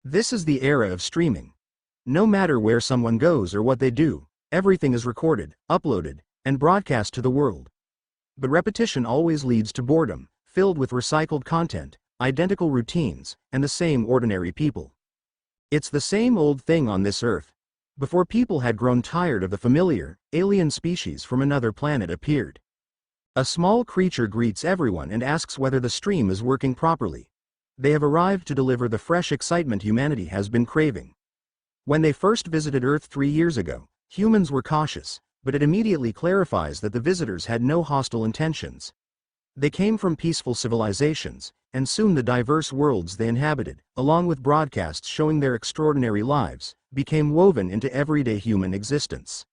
This is the era of streaming. No matter where someone goes or what they do, everything is recorded, uploaded, and broadcast to the world. But repetition always leads to boredom, filled with recycled content, identical routines, and the same ordinary people. It's the same old thing on this earth. Before people had grown tired of the familiar, alien species from another planet appeared. A small creature greets everyone and asks whether the stream is working properly. They have arrived to deliver the fresh excitement humanity has been craving. When they first visited Earth 3 years ago, humans were cautious, but it immediately clarifies that the visitors had no hostile intentions. They came from peaceful civilizations, and soon the diverse worlds they inhabited, along with broadcasts showing their extraordinary lives, became woven into everyday human existence.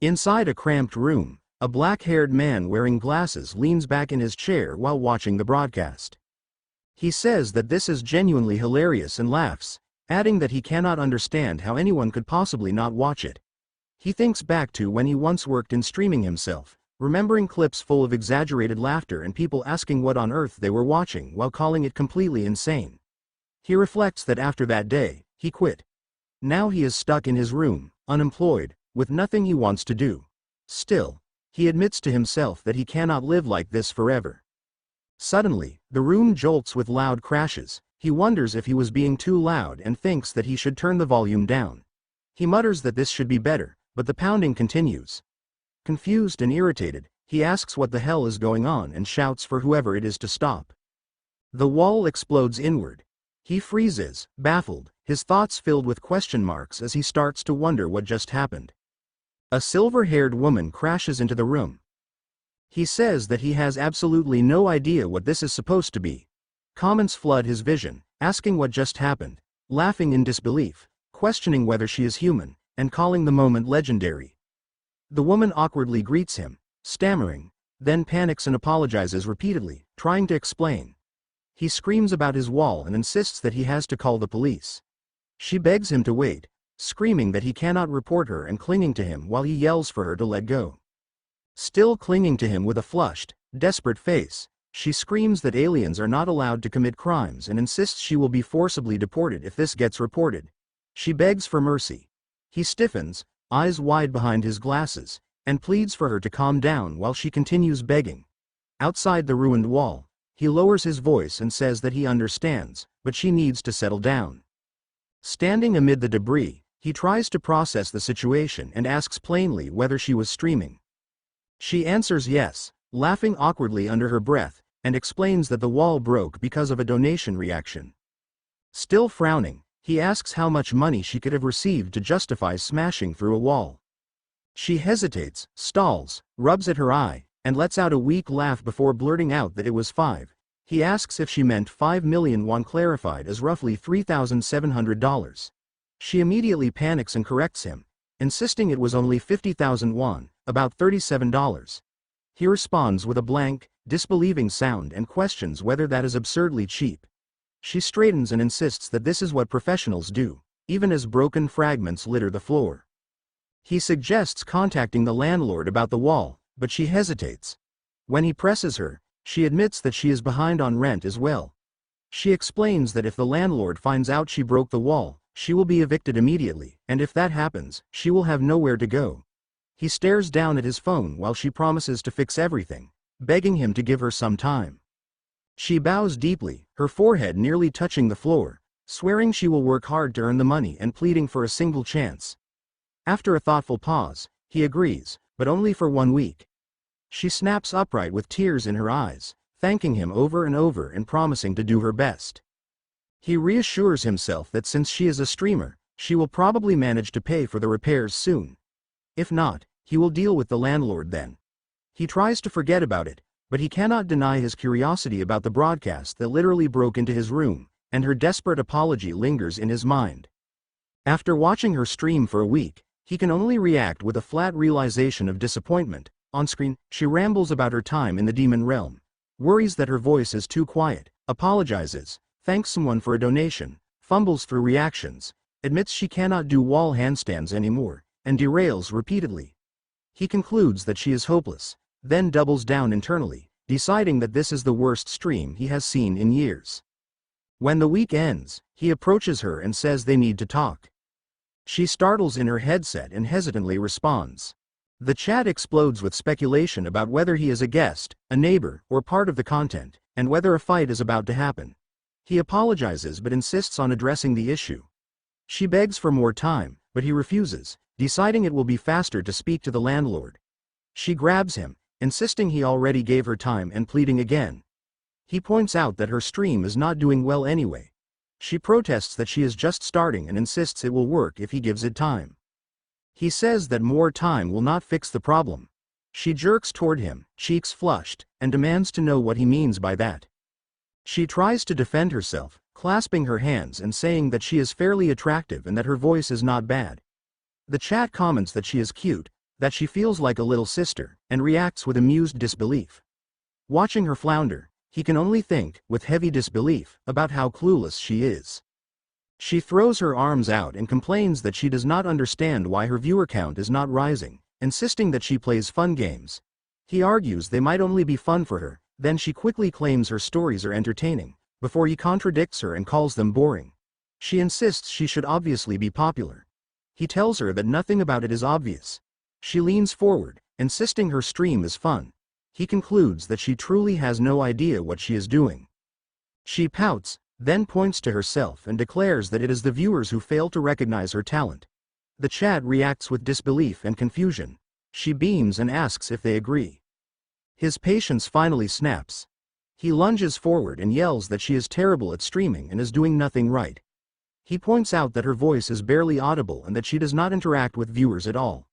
Inside a cramped room, a black-haired man wearing glasses leans back in his chair while watching the broadcast. He says that this is genuinely hilarious and laughs, adding that he cannot understand how anyone could possibly not watch it. He thinks back to when he once worked in streaming himself, remembering clips full of exaggerated laughter and people asking what on earth they were watching while calling it completely insane. He reflects that after that day, he quit. Now he is stuck in his room, unemployed, with nothing he wants to do. Still, he admits to himself that he cannot live like this forever. Suddenly, the room jolts with loud crashes. He wonders if he was being too loud and thinks that he should turn the volume down. He mutters that this should be better, but the pounding continues. Confused and irritated, he asks what the hell is going on and shouts for whoever it is to stop. The wall explodes inward. He freezes, baffled, his thoughts filled with question marks as he starts to wonder what just happened. A silver-haired woman crashes into the room. He says that he has absolutely no idea what this is supposed to be. Comments flood his vision, asking what just happened, laughing in disbelief, questioning whether she is human, and calling the moment legendary. The woman awkwardly greets him, stammering, then panics and apologizes repeatedly, trying to explain. He screams about his wall and insists that he has to call the police. She begs him to wait, screaming that he cannot report her and clinging to him while he yells for her to let go. Still clinging to him with a flushed, desperate face, she screams that aliens are not allowed to commit crimes and insists she will be forcibly deported if this gets reported. She begs for mercy. He stiffens, eyes wide behind his glasses, and pleads for her to calm down while she continues begging. Outside the ruined wall, he lowers his voice and says that he understands, but she needs to settle down. Standing amid the debris, he tries to process the situation and asks plainly whether she was streaming. She answers yes, laughing awkwardly under her breath, and explains that the wall broke because of a donation reaction. Still frowning, he asks how much money she could have received to justify smashing through a wall. She hesitates, stalls, rubs at her eye, and lets out a weak laugh before blurting out that it was 5. He asks if she meant 5 million won, clarified as roughly $3,700. She immediately panics and corrects him, insisting it was only 50,000 won, about $37. He responds with a blank, disbelieving sound and questions whether that is absurdly cheap. She straightens and insists that this is what professionals do, even as broken fragments litter the floor. He suggests contacting the landlord about the wall, but she hesitates. When he presses her, she admits that she is behind on rent as well. She explains that if the landlord finds out she broke the wall, she will be evicted immediately, and if that happens, she will have nowhere to go. He stares down at his phone while she promises to fix everything, begging him to give her some time. She bows deeply, her forehead nearly touching the floor, swearing she will work hard to earn the money and pleading for a single chance. After a thoughtful pause, he agrees, but only for 1 week. She snaps upright with tears in her eyes, thanking him over and over and promising to do her best. He reassures himself that since she is a streamer, she will probably manage to pay for the repairs soon. If not, he will deal with the landlord then. He tries to forget about it, but he cannot deny his curiosity about the broadcast that literally broke into his room, and her desperate apology lingers in his mind. After watching her stream for a week, he can only react with a flat realization of disappointment. On screen, she rambles about her time in the demon realm, worries that her voice is too quiet, apologizes, thanks someone for a donation, fumbles through reactions, admits she cannot do wall handstands anymore, and derails repeatedly. He concludes that she is hopeless, then doubles down internally, deciding that this is the worst stream he has seen in years. When the week ends, he approaches her and says they need to talk. She startles in her headset and hesitantly responds. The chat explodes with speculation about whether he is a guest, a neighbor, or part of the content, and whether a fight is about to happen. He apologizes but insists on addressing the issue. She begs for more time, but he refuses, deciding it will be faster to speak to the landlord. She grabs him, insisting he already gave her time and pleading again. He points out that her stream is not doing well anyway. She protests that she is just starting and insists it will work if he gives it time. He says that more time will not fix the problem. She jerks toward him, cheeks flushed, and demands to know what he means by that. She tries to defend herself, clasping her hands and saying that she is fairly attractive and that her voice is not bad. The chat comments that she is cute, that she feels like a little sister, and reacts with amused disbelief. Watching her flounder, he can only think, with heavy disbelief, about how clueless she is. She throws her arms out and complains that she does not understand why her viewer count is not rising, insisting that she plays fun games. He argues they might only be fun for her, then she quickly claims her stories are entertaining, before he contradicts her and calls them boring. She insists she should obviously be popular. He tells her that nothing about it is obvious. She leans forward, insisting her stream is fun. He concludes that she truly has no idea what she is doing. She pouts, then points to herself and declares that it is the viewers who fail to recognize her talent. The chat reacts with disbelief and confusion. She beams and asks if they agree. His patience finally snaps. He lunges forward and yells that she is terrible at streaming and is doing nothing right. He points out that her voice is barely audible and that she does not interact with viewers at all.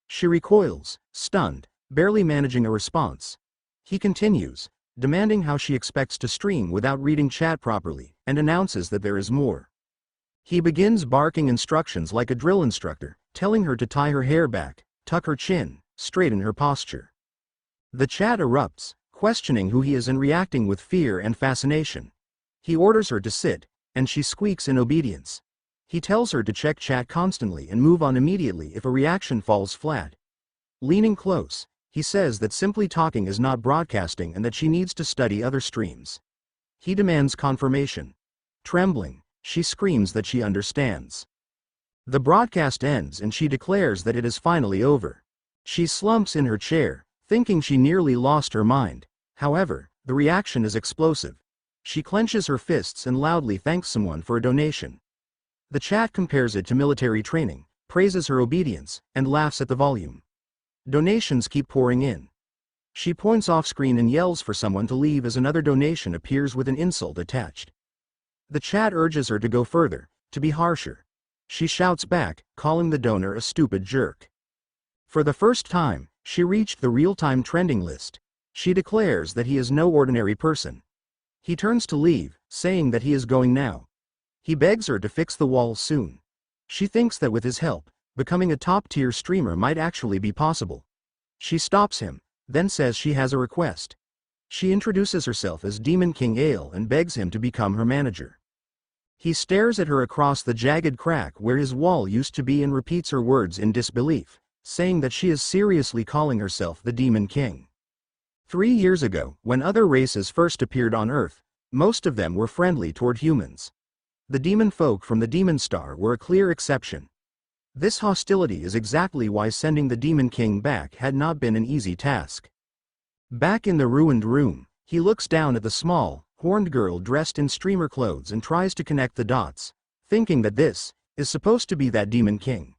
She recoils, stunned, barely managing a response. He continues, demanding how she expects to stream without reading chat properly, and announces that there is more. He begins barking instructions like a drill instructor, telling her to tie her hair back, tuck her chin, straighten her posture. The chat erupts, questioning who he is and reacting with fear and fascination. He orders her to sit, and she squeaks in obedience. He tells her to check chat constantly and move on immediately if a reaction falls flat. Leaning close, he says that simply talking is not broadcasting and that she needs to study other streams. He demands confirmation. Trembling, she screams that she understands. The broadcast ends and she declares that it is finally over. She slumps in her chair, thinking she nearly lost her mind. However, the reaction is explosive. She clenches her fists and loudly thanks someone for a donation. The chat compares it to military training, praises her obedience, and laughs at the volume. Donations keep pouring in. She points off-screen and yells for someone to leave as another donation appears with an insult attached. The chat urges her to go further, to be harsher. She shouts back, calling the donor a stupid jerk. For the first time, she reached the real-time trending list. She declares that he is no ordinary person. He turns to leave, saying that he is going now. He begs her to fix the wall soon. She thinks that with his help, becoming a top-tier streamer might actually be possible. She stops him, then says she has a request. She introduces herself as Demon King Ale and begs him to become her manager. He stares at her across the jagged crack where his wall used to be and repeats her words in disbelief, saying that she is seriously calling herself the Demon King. 3 years ago, when other races first appeared on Earth, most of them were friendly toward humans. The demon folk from the Demon Star were a clear exception. This hostility is exactly why sending the Demon King back had not been an easy task. Back in the ruined room, he looks down at the small, horned girl dressed in streamer clothes and tries to connect the dots, thinking that this is supposed to be that Demon King.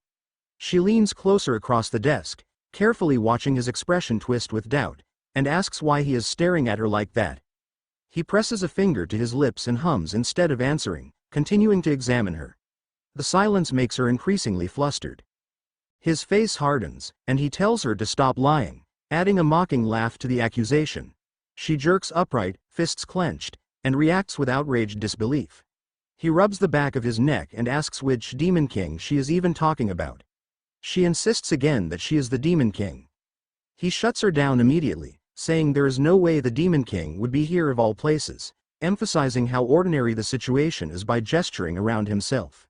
She leans closer across the desk, carefully watching his expression twist with doubt, and asks why he is staring at her like that. He presses a finger to his lips and hums instead of answering, continuing to examine her. The silence makes her increasingly flustered. His face hardens, and he tells her to stop lying, adding a mocking laugh to the accusation. She jerks upright, fists clenched, and reacts with outraged disbelief. He rubs the back of his neck and asks which Demon King she is even talking about. She insists again that she is the Demon King. He shuts her down immediately, saying there is no way the Demon King would be here of all places, emphasizing how ordinary the situation is by gesturing around himself.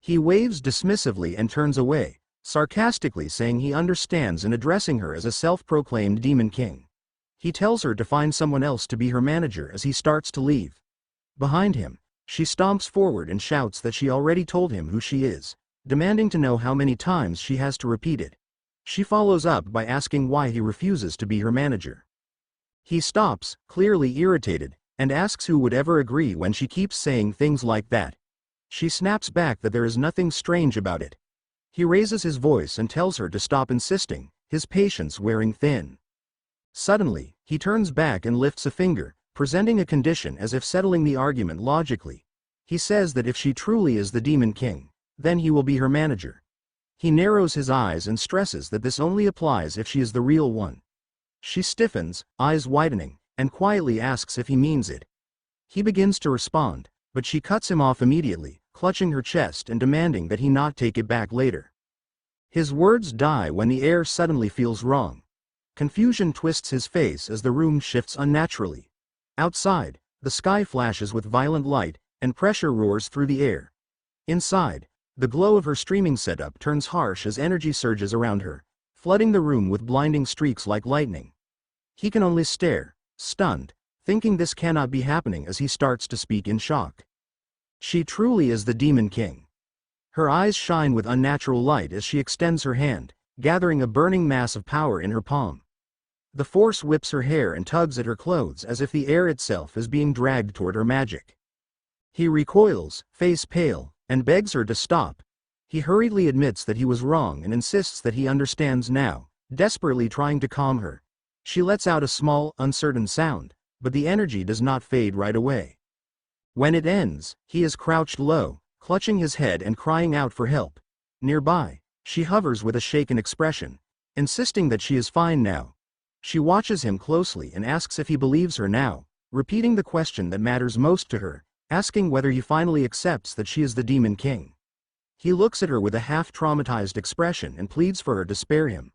He waves dismissively and turns away, sarcastically saying he understands and addressing her as a self-proclaimed Demon King. He tells her to find someone else to be her manager as he starts to leave. Behind him, She stomps forward and shouts that she already told him who she is, demanding to know how many times she has to repeat it. She follows up by asking why he refuses to be her manager. He stops, clearly irritated, and asks who would ever agree when she keeps saying things like that. She snaps back that there is nothing strange about it. He raises his voice and tells her to stop insisting, his patience wearing thin. Suddenly, he turns back and lifts a finger, presenting a condition as if settling the argument logically. He says that if she truly is the Demon King, then he will be her manager. He narrows his eyes and stresses that this only applies if she is the real one. She stiffens, eyes widening, and quietly asks if he means it. He begins to respond, but she cuts him off immediately, clutching her chest and demanding that he not take it back later. His words die when the air suddenly feels wrong. Confusion twists his face as the room shifts unnaturally. Outside, the sky flashes with violent light, and pressure roars through the air. Inside, the glow of her streaming setup turns harsh as energy surges around her, flooding the room with blinding streaks like lightning. He can only stare, stunned, thinking this cannot be happening as he starts to speak in shock. She truly is the Demon King. Her eyes shine with unnatural light as she extends her hand, gathering a burning mass of power in her palm. The force whips her hair and tugs at her clothes as if the air itself is being dragged toward her magic. He recoils, face pale, and begs her to stop. He hurriedly admits that he was wrong and insists that he understands now, desperately trying to calm her. She lets out a small, uncertain sound, but the energy does not fade right away. When it ends, he is crouched low, clutching his head and crying out for help. Nearby, she hovers with a shaken expression, insisting that she is fine now. She watches him closely and asks if he believes her now, repeating the question that matters most to her, asking whether he finally accepts that she is the Demon King. He looks at her with a half-traumatized expression and pleads for her to spare him.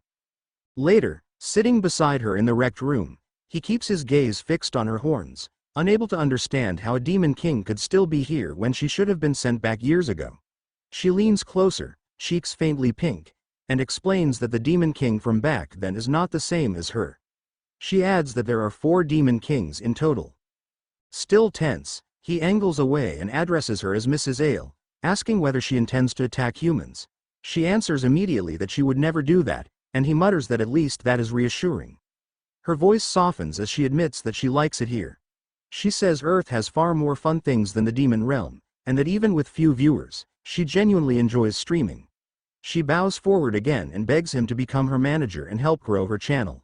Later, sitting beside her in the wrecked room, he keeps his gaze fixed on her horns, unable to understand how a Demon King could still be here when she should have been sent back years ago. She leans closer, cheeks faintly pink, and explains that the Demon King from back then is not the same as her. She adds that there are 4 Demon Kings in total. Still tense, he angles away and addresses her as Mrs. Ale, asking whether she intends to attack humans. She answers immediately that she would never do that, and he mutters that at least that is reassuring. Her voice softens as she admits that she likes it here. She says Earth has far more fun things than the Demon Realm, and that even with few viewers, she genuinely enjoys streaming. She bows forward again and begs him to become her manager and help grow her channel.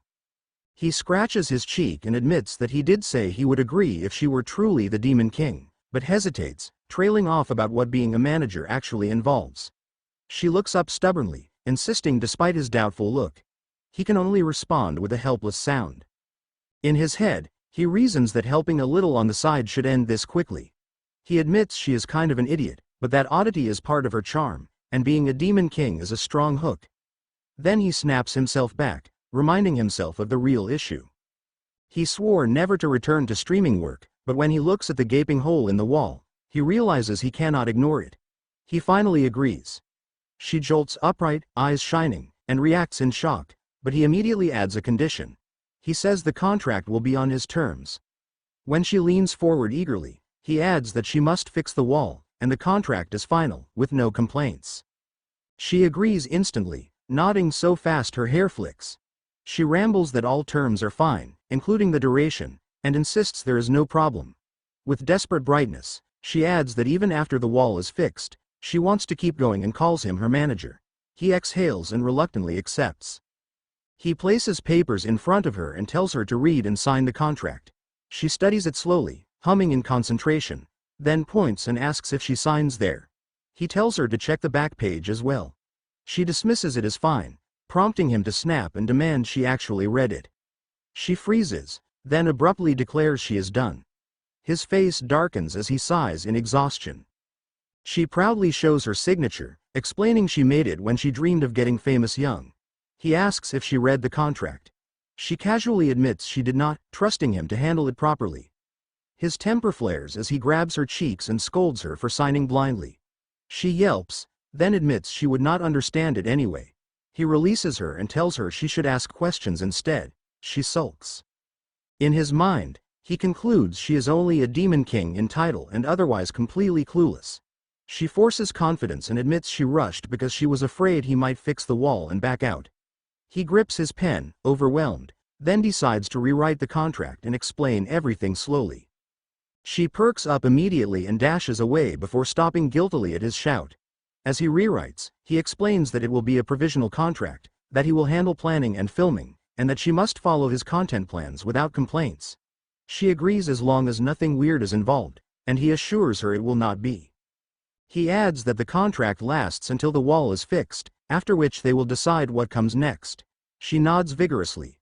He scratches his cheek and admits that he did say he would agree if she were truly the Demon King, but hesitates, trailing off about what being a manager actually involves. She looks up stubbornly, insisting despite his doubtful look. He can only respond with a helpless sound. In his head, he reasons that helping a little on the side should end this quickly. He admits she is kind of an idiot, but that oddity is part of her charm, and being a Demon King is a strong hook. Then he snaps himself back, reminding himself of the real issue. He swore never to return to streaming work, but when he looks at the gaping hole in the wall, he realizes he cannot ignore it. He finally agrees. She jolts upright, eyes shining, and reacts in shock, but he immediately adds a condition. He says the contract will be on his terms. When she leans forward eagerly, he adds that she must fix the wall, and the contract is final, with no complaints. She agrees instantly, nodding so fast her hair flicks. She rambles that all terms are fine, including the duration, and insists there is no problem. With desperate brightness, she adds that even after the wall is fixed, she wants to keep going and calls him her manager. He exhales and reluctantly accepts. He places papers in front of her and tells her to read and sign the contract. She studies it slowly, humming in concentration, then points and asks if she signs there. He tells her to check the back page as well. She dismisses it as fine, prompting him to snap and demand she actually read it. She freezes, then abruptly declares she is done. His face darkens as he sighs in exhaustion. She proudly shows her signature, explaining she made it when she dreamed of getting famous young. He asks if she read the contract. She casually admits she did not, trusting him to handle it properly. His temper flares as he grabs her cheeks and scolds her for signing blindly. She yelps, then admits she would not understand it anyway. He releases her and tells her she should ask questions instead. She sulks. In his mind, He concludes she is only a demon king in title and otherwise completely clueless. She forces confidence and admits she rushed because she was afraid he might fix the wall and back out. He grips his pen, overwhelmed, then decides to rewrite the contract and explain everything slowly. She perks up immediately and dashes away before stopping guiltily at his shout. As he rewrites, he explains that it will be a provisional contract, that he will handle planning and filming, and that she must follow his content plans without complaints. She agrees as long as nothing weird is involved, and he assures her it will not be. He adds that the contract lasts until the wall is fixed, after which they will decide what comes next. She nods vigorously.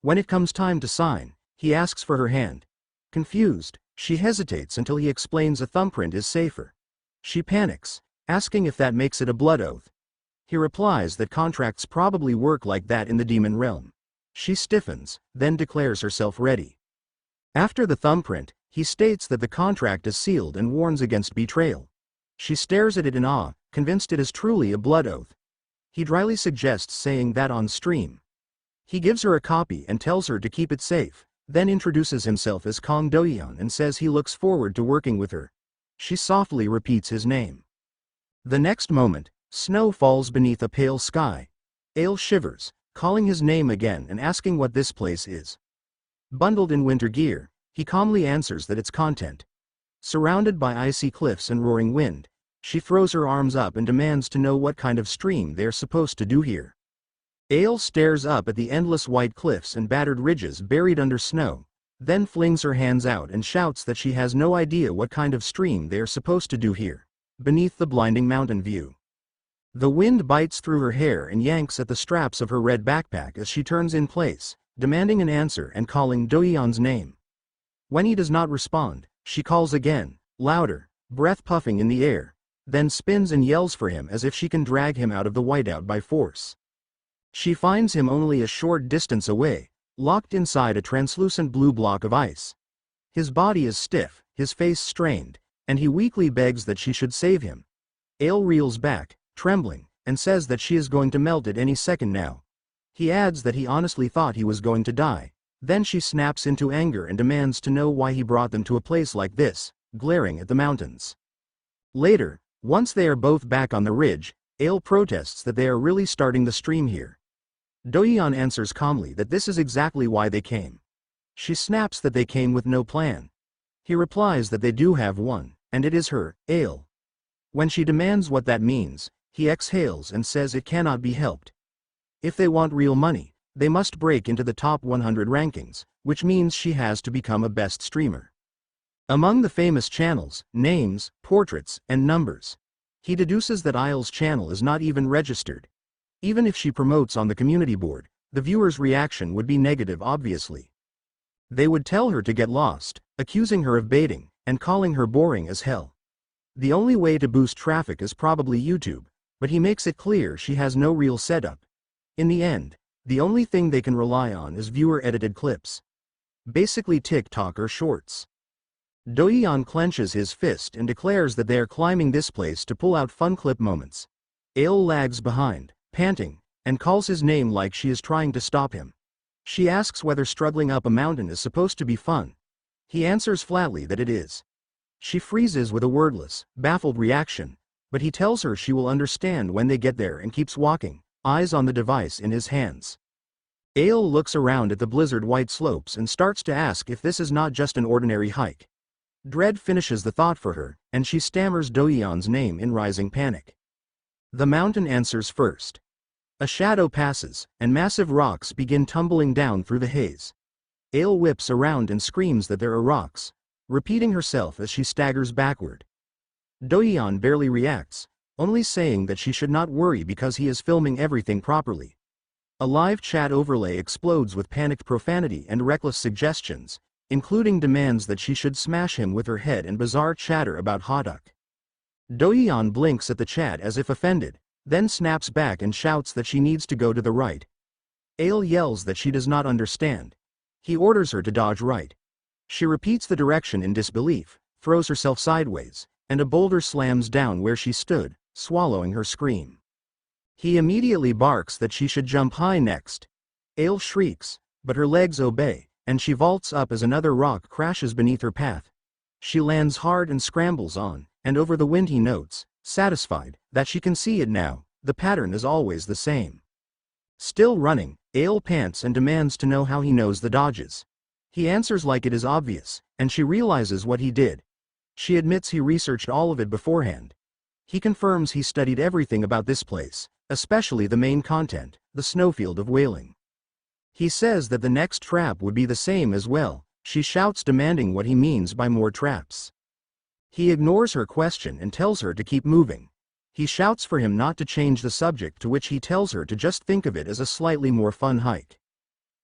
When it comes time to sign, he asks for her hand. Confused, she hesitates until he explains a thumbprint is safer. She panics, asking if that makes it a blood oath. He replies that contracts probably work like that in the demon realm. She stiffens, then declares herself ready. After the thumbprint, he states that the contract is sealed and warns against betrayal. She stares at it in awe, convinced it is truly a blood oath. He dryly suggests saying that on stream. He gives her a copy and tells her to keep it safe, then introduces himself as Kong Dohyun and says he looks forward to working with her. She softly repeats his name. The next moment, snow falls beneath a pale sky. Ale shivers, calling his name again and asking what this place is. Bundled in winter gear, he calmly answers that it's content. Surrounded by icy cliffs and roaring wind, she throws her arms up and demands to know what kind of stream they're supposed to do here. Ale stares up at the endless white cliffs and battered ridges buried under snow, then flings her hands out and shouts that she has no idea what kind of stream they're supposed to do here, beneath the blinding mountain view. The wind bites through her hair and yanks at the straps of her red backpack as she turns in place, demanding an answer and calling Dohyun's name. When he does not respond, she calls again, louder, breath puffing in the air, then spins and yells for him as if she can drag him out of the whiteout by force. She finds him only a short distance away, locked inside a translucent blue block of ice. His body is stiff, his face strained, and he weakly begs that she should save him. Ale reels back, trembling, and says that she is going to melt at any second now. He adds that he honestly thought he was going to die. Then she snaps into anger and demands to know why he brought them to a place like this, glaring at the mountains. Later, once they are both back on the ridge, Ale protests that they are really starting the stream here. Dohyun answers calmly that this is exactly why they came. She snaps that they came with no plan. He replies that they do have one, and it is her, Ale. When she demands what that means, he exhales and says it cannot be helped. If they want real money, they must break into the top 100 rankings, which means she has to become a best streamer. Among the famous channels, names, portraits, and numbers, he deduces that Aile's channel is not even registered. Even if she promotes on the community board, the viewer's reaction would be negative obviously. They would tell her to get lost, accusing her of baiting, and calling her boring as hell. The only way to boost traffic is probably YouTube, but he makes it clear she has no real setup. In the end, the only thing they can rely on is viewer-edited clips. Basically TikTok or shorts. Dohyun clenches his fist and declares that they are climbing this place to pull out fun clip moments. Ale lags behind, panting, and calls his name like she is trying to stop him. She asks whether struggling up a mountain is supposed to be fun. He answers flatly that it is. She freezes with a wordless, baffled reaction, but he tells her she will understand when they get there and keeps walking, eyes on the device in his hands. Ale looks around at the blizzard-white slopes and starts to ask if this is not just an ordinary hike. Dread finishes the thought for her, and she stammers Dohyun's name in rising panic. The mountain answers first. A shadow passes, and massive rocks begin tumbling down through the haze. Ale whips around and screams that there are rocks, repeating herself as she staggers backward. Dohyun barely reacts, only saying that she should not worry because he is filming everything properly. A live chat overlay explodes with panicked profanity and reckless suggestions, including demands that she should smash him with her head and bizarre chatter about Hoduk. Dohyun blinks at the chat as if offended, then snaps back and shouts that she needs to go to the right. Ale yells that she does not understand. He orders her to dodge right. She repeats the direction in disbelief, throws herself sideways, and a boulder slams down where she stood, swallowing her scream. He immediately barks that she should jump high next. Ale shrieks, but her legs obey, and she vaults up as another rock crashes beneath her path. She lands hard and scrambles on, and over the wind he notes, satisfied, that she can see it now, the pattern is always the same. Still running, Ale pants and demands to know how he knows the dodges. He answers like it is obvious, and she realizes what he did. She admits he researched all of it beforehand. He confirms he studied everything about this place, especially the main content, the snowfield of whaling. He says that the next trap would be the same as well. She shouts, demanding what he means by more traps. He ignores her question and tells her to keep moving. He shouts for him not to change the subject, to which he tells her to just think of it as a slightly more fun hike.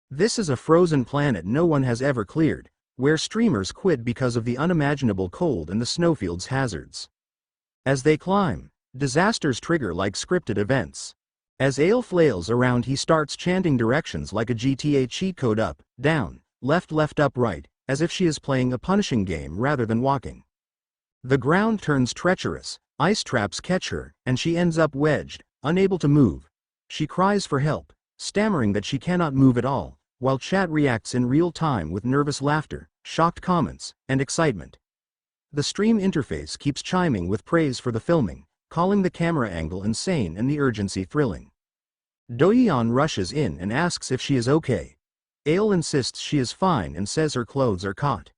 This is a frozen planet no one has ever cleared, where streamers quit because of the unimaginable cold and the snowfield's hazards. As they climb, disasters trigger like scripted events. As Ale flails around, he starts chanting directions like a GTA cheat code: up, down, left, up, right, as if she is playing a punishing game rather than walking. The ground turns treacherous, ice traps catch her, and she ends up wedged, unable to move. She cries for help, stammering that she cannot move at all, while chat reacts in real time with nervous laughter, shocked comments, and excitement. The stream interface keeps chiming with praise for the filming, calling the camera angle insane and the urgency thrilling. Dohyun rushes in and asks if she is okay. Ale insists she is fine and says her clothes are caught.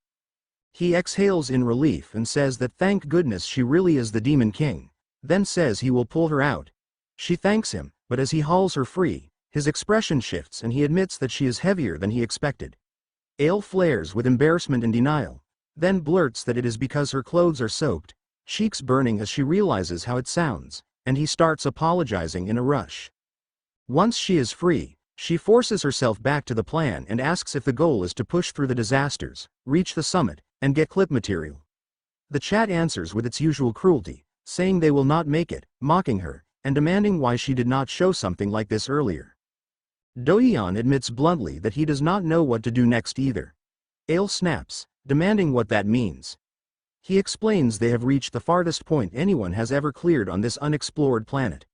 He exhales in relief and says that thank goodness she really is the Demon King, then says he will pull her out. She thanks him, but as he hauls her free, his expression shifts and he admits that she is heavier than he expected. Ale flares with embarrassment and denial, then blurts that it is because her clothes are soaked, cheeks burning as she realizes how it sounds, and he starts apologizing in a rush. Once she is free, she forces herself back to the plan and asks if the goal is to push through the disasters, reach the summit, and get clip material. The chat answers with its usual cruelty, saying they will not make it, mocking her, and demanding why she did not show something like this earlier. Dohyun admits bluntly that he does not know what to do next either. Ale snaps, demanding what that means. He explains they have reached the farthest point anyone has ever cleared on this unexplored planet.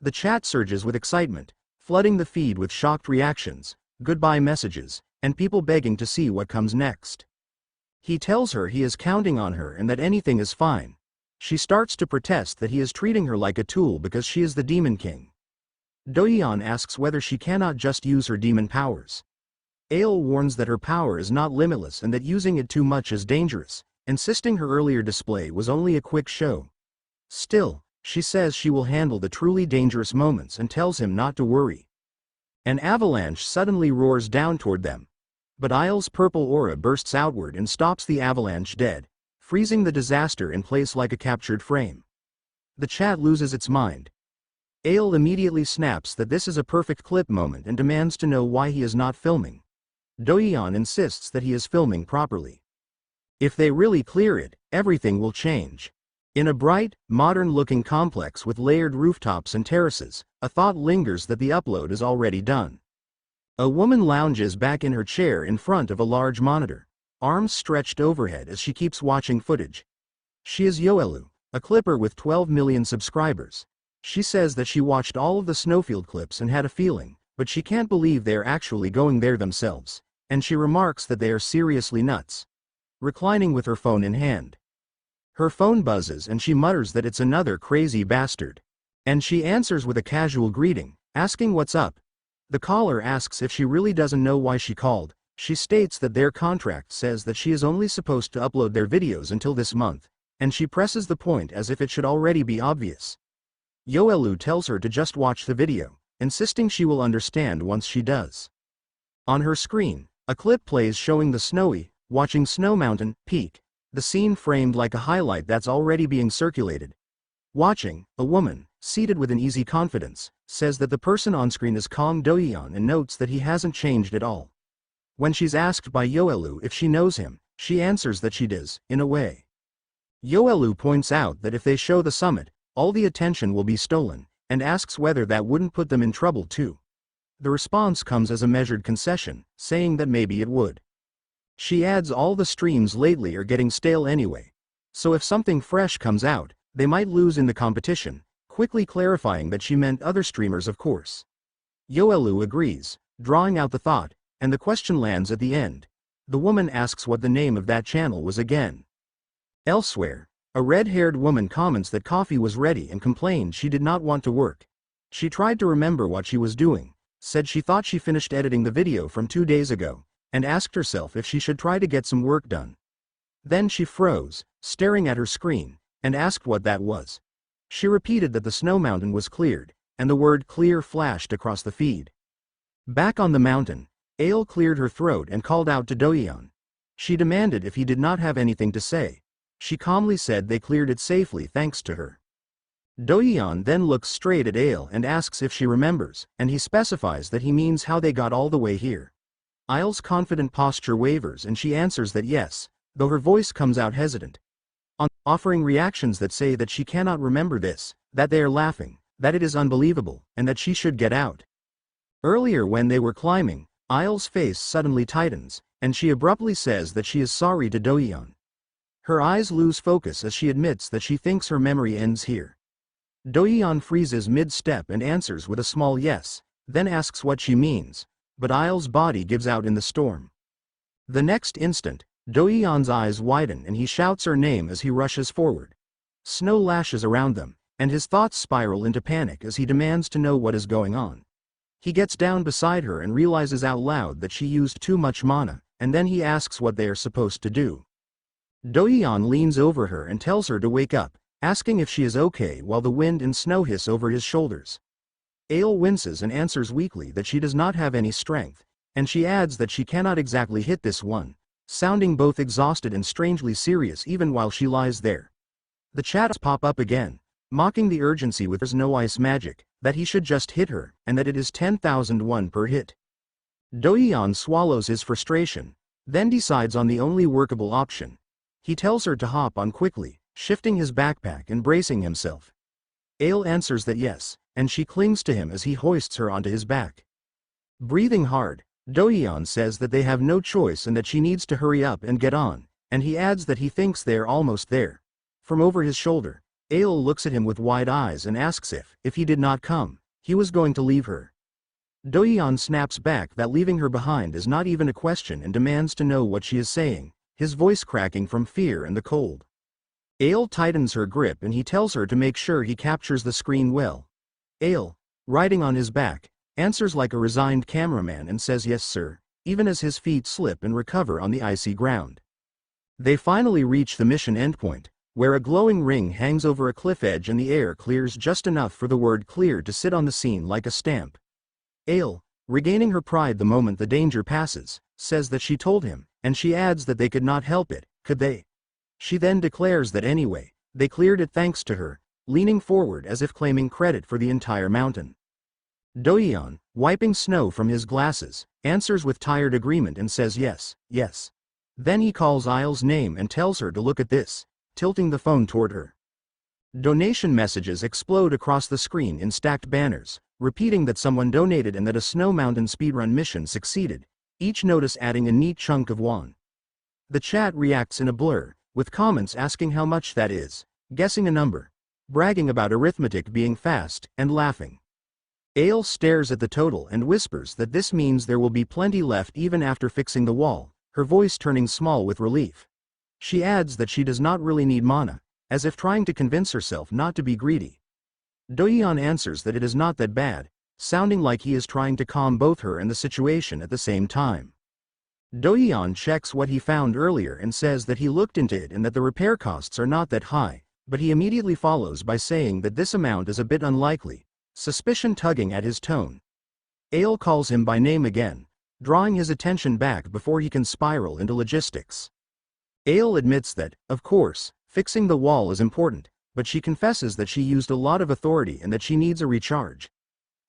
The chat surges with excitement, flooding the feed with shocked reactions, goodbye messages, and people begging to see what comes next. He tells her he is counting on her and that anything is fine. She starts to protest that he is treating her like a tool because she is the Demon King. Dohyun asks whether she cannot just use her demon powers. Ale warns that her power is not limitless and that using it too much is dangerous, insisting her earlier display was only a quick show. Still, she says she will handle the truly dangerous moments and tells him not to worry. An avalanche suddenly roars down toward them. But Isle's purple aura bursts outward and stops the avalanche dead, freezing the disaster in place like a captured frame. The chat loses its mind. Ale immediately snaps that this is a perfect clip moment and demands to know why he is not filming. Dohyun insists that he is filming properly. If they really clear it, everything will change. In a bright, modern-looking complex with layered rooftops and terraces, a thought lingers that the upload is already done. A woman lounges back in her chair in front of a large monitor, arms stretched overhead as she keeps watching footage. She is Yahello, a clipper with 12 million subscribers. She says that she watched all of the snowfield clips and had a feeling, but she can't believe they are actually going there themselves, and she remarks that they are seriously nuts. Reclining with her phone in hand. Her phone buzzes and she mutters that it's another crazy bastard. And she answers with a casual greeting, asking what's up. The caller asks if she really doesn't know why she called. She states that their contract says that she is only supposed to upload their videos until this month, and she presses the point as if it should already be obvious. Yahello tells her to just watch the video, insisting she will understand once she does. On her screen, a clip plays showing the snowy, watching Snow Mountain peak, the scene framed like a highlight that's already being circulated. Watching, a woman, seated with an easy confidence, says that the person on screen is Kong Dohyun and notes that he hasn't changed at all. When she's asked by Yahello if she knows him, she answers that she does, in a way. Yahello points out that if they show the summit, all the attention will be stolen, and asks whether that wouldn't put them in trouble too. The response comes as a measured concession, saying that maybe it would. She adds all the streams lately are getting stale anyway, so if something fresh comes out, they might lose in the competition, quickly clarifying that she meant other streamers of course. Yahello agrees, drawing out the thought, and the question lands at the end. The woman asks what the name of that channel was again. Elsewhere, a red-haired woman comments that coffee was ready and complained she did not want to work. She tried to remember what she was doing, said she thought she finished editing the video from 2 days ago, and asked herself if she should try to get some work done. Then she froze, staring at her screen, and asked what that was. She repeated that the snow mountain was cleared, and the word clear flashed across the feed. Back on the mountain, Ale cleared her throat and called out to Dohyun. She demanded if he did not have anything to say. She calmly said they cleared it safely thanks to her. Dohyun then looks straight at Ale and asks if she remembers, and he specifies that he means how they got all the way here. Ale's confident posture wavers and she answers that yes, though her voice comes out hesitant. Offering reactions that say that she cannot remember this, that they are laughing, that it is unbelievable, and that she should get out. Earlier when they were climbing, Ale's face suddenly tightens, and she abruptly says that she is sorry to Dohyun. Her eyes lose focus as she admits that she thinks her memory ends here. Dohyun freezes mid-step and answers with a small yes, then asks what she means, but Ale's body gives out in the storm. The next instant, Dohyun's eyes widen and he shouts her name as he rushes forward. Snow lashes around them, and his thoughts spiral into panic as he demands to know what is going on. He gets down beside her and realizes out loud that she used too much mana, and then he asks what they are supposed to do. Dohyun leans over her and tells her to wake up, asking if she is okay while the wind and snow hiss over his shoulders. Ale winces and answers weakly that she does not have any strength, and she adds that she cannot exactly hit this one, sounding both exhausted and strangely serious even while she lies there. The chats pop up again, mocking the urgency with "there's no ice magic," that he should just hit her, and that it is 10,001 per hit. Dohyun swallows his frustration, then decides on the only workable option. He tells her to hop on quickly, shifting his backpack and bracing himself. Ale answers that yes, and she clings to him as he hoists her onto his back. Breathing hard, Dohyun says that they have no choice and that she needs to hurry up and get on, and he adds that he thinks they are almost there. From over his shoulder, Ale looks at him with wide eyes and asks if he did not come, he was going to leave her. Dohyun snaps back that leaving her behind is not even a question and demands to know what she is saying, his voice cracking from fear and the cold. Ale tightens her grip and he tells her to make sure he captures the screen well. Ale, riding on his back, answers like a resigned cameraman and says yes sir, even as his feet slip and recover on the icy ground. They finally reach the mission endpoint, where a glowing ring hangs over a cliff edge and the air clears just enough for the word clear to sit on the scene like a stamp. Ale, regaining her pride the moment the danger passes, says that she told him, and she adds that they could not help it, could they? She then declares that anyway, they cleared it thanks to her, leaning forward as if claiming credit for the entire mountain. Dohyun, wiping snow from his glasses, answers with tired agreement and says yes, yes. Then he calls Ale's name and tells her to look at this, tilting the phone toward her. Donation messages explode across the screen in stacked banners, repeating that someone donated and that a snow mountain speedrun mission succeeded, each notice adding a neat chunk of won. The chat reacts in a blur, with comments asking how much that is, guessing a number, bragging about arithmetic being fast, and laughing. Ale stares at the total and whispers that this means there will be plenty left even after fixing the wall, her voice turning small with relief. She adds that she does not really need mana, as if trying to convince herself not to be greedy. Dohyun answers that it is not that bad, sounding like he is trying to calm both her and the situation at the same time. Dohyun checks what he found earlier and says that he looked into it and that the repair costs are not that high, but he immediately follows by saying that this amount is a bit unlikely, suspicion tugging at his tone. Ale calls him by name again, drawing his attention back before he can spiral into logistics. Ale admits that, of course, fixing the wall is important, but she confesses that she used a lot of authority and that she needs a recharge.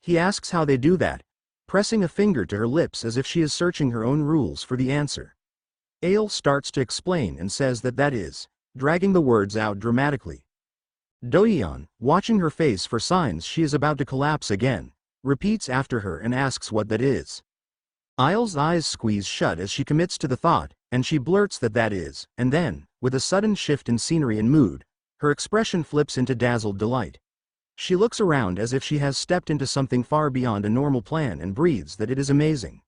He asks how they do that, pressing a finger to her lips as if she is searching her own rules for the answer. Ale starts to explain and says that that is, dragging the words out dramatically. Dohyun, watching her face for signs she is about to collapse again, repeats after her and asks what that is. Ale's eyes squeeze shut as she commits to the thought, and she blurts that that is, and then, with a sudden shift in scenery and mood, her expression flips into dazzled delight. She looks around as if she has stepped into something far beyond a normal plan and breathes that it is amazing.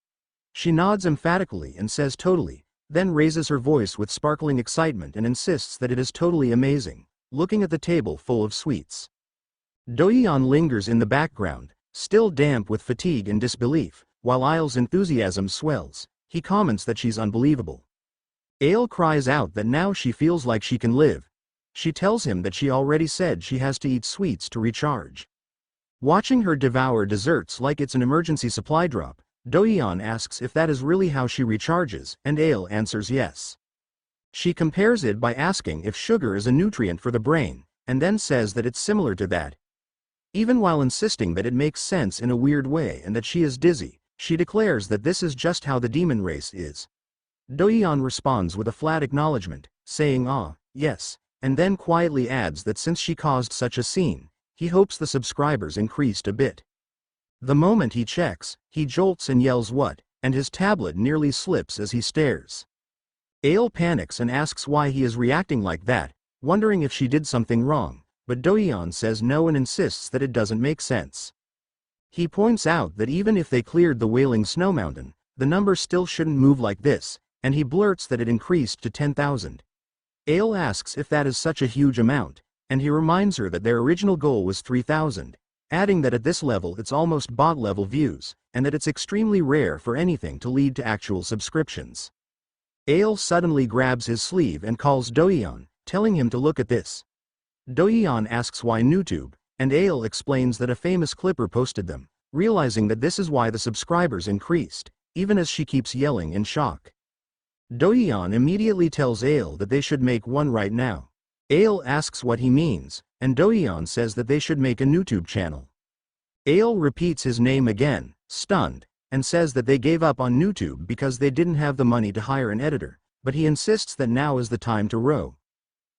She nods emphatically and says totally, then raises her voice with sparkling excitement and insists that it is totally amazing, looking at the table full of sweets. Dohyun lingers in the background, still damp with fatigue and disbelief, while Ail's enthusiasm swells. He comments that she's unbelievable. Ail cries out that now she feels like she can live. She tells him that she already said she has to eat sweets to recharge. Watching her devour desserts like it's an emergency supply drop, Dohyun asks if that is really how she recharges, and Ail answers yes. She compares it by asking if sugar is a nutrient for the brain, and then says that it's similar to that. Even while insisting that it makes sense in a weird way and that she is dizzy, she declares that this is just how the demon race is. Dohyun responds with a flat acknowledgement, saying yes, and then quietly adds that since she caused such a scene, he hopes the subscribers increased a bit. The moment he checks, he jolts and yells what, and his tablet nearly slips as he stares. Ail panics and asks why he is reacting like that, wondering if she did something wrong, but Dohyun says no and insists that it doesn't make sense. He points out that even if they cleared the Wailing Snow Mountain, the number still shouldn't move like this, and he blurts that it increased to 10,000. Ail asks if that is such a huge amount, and he reminds her that their original goal was 3,000, adding that at this level it's almost bot-level views, and that it's extremely rare for anything to lead to actual subscriptions. Ail suddenly grabs his sleeve and calls Dohyun, telling him to look at this. Dohyun asks why YouTube, and Ail explains that a famous clipper posted them, realizing that this is why the subscribers increased, even as she keeps yelling in shock. Dohyun immediately tells Ail that they should make one right now. Ail asks what he means, and Dohyun says that they should make a YouTube channel. Ail repeats his name again, stunned, and says that they gave up on YouTube because they didn't have the money to hire an editor, but he insists that now is the time to row.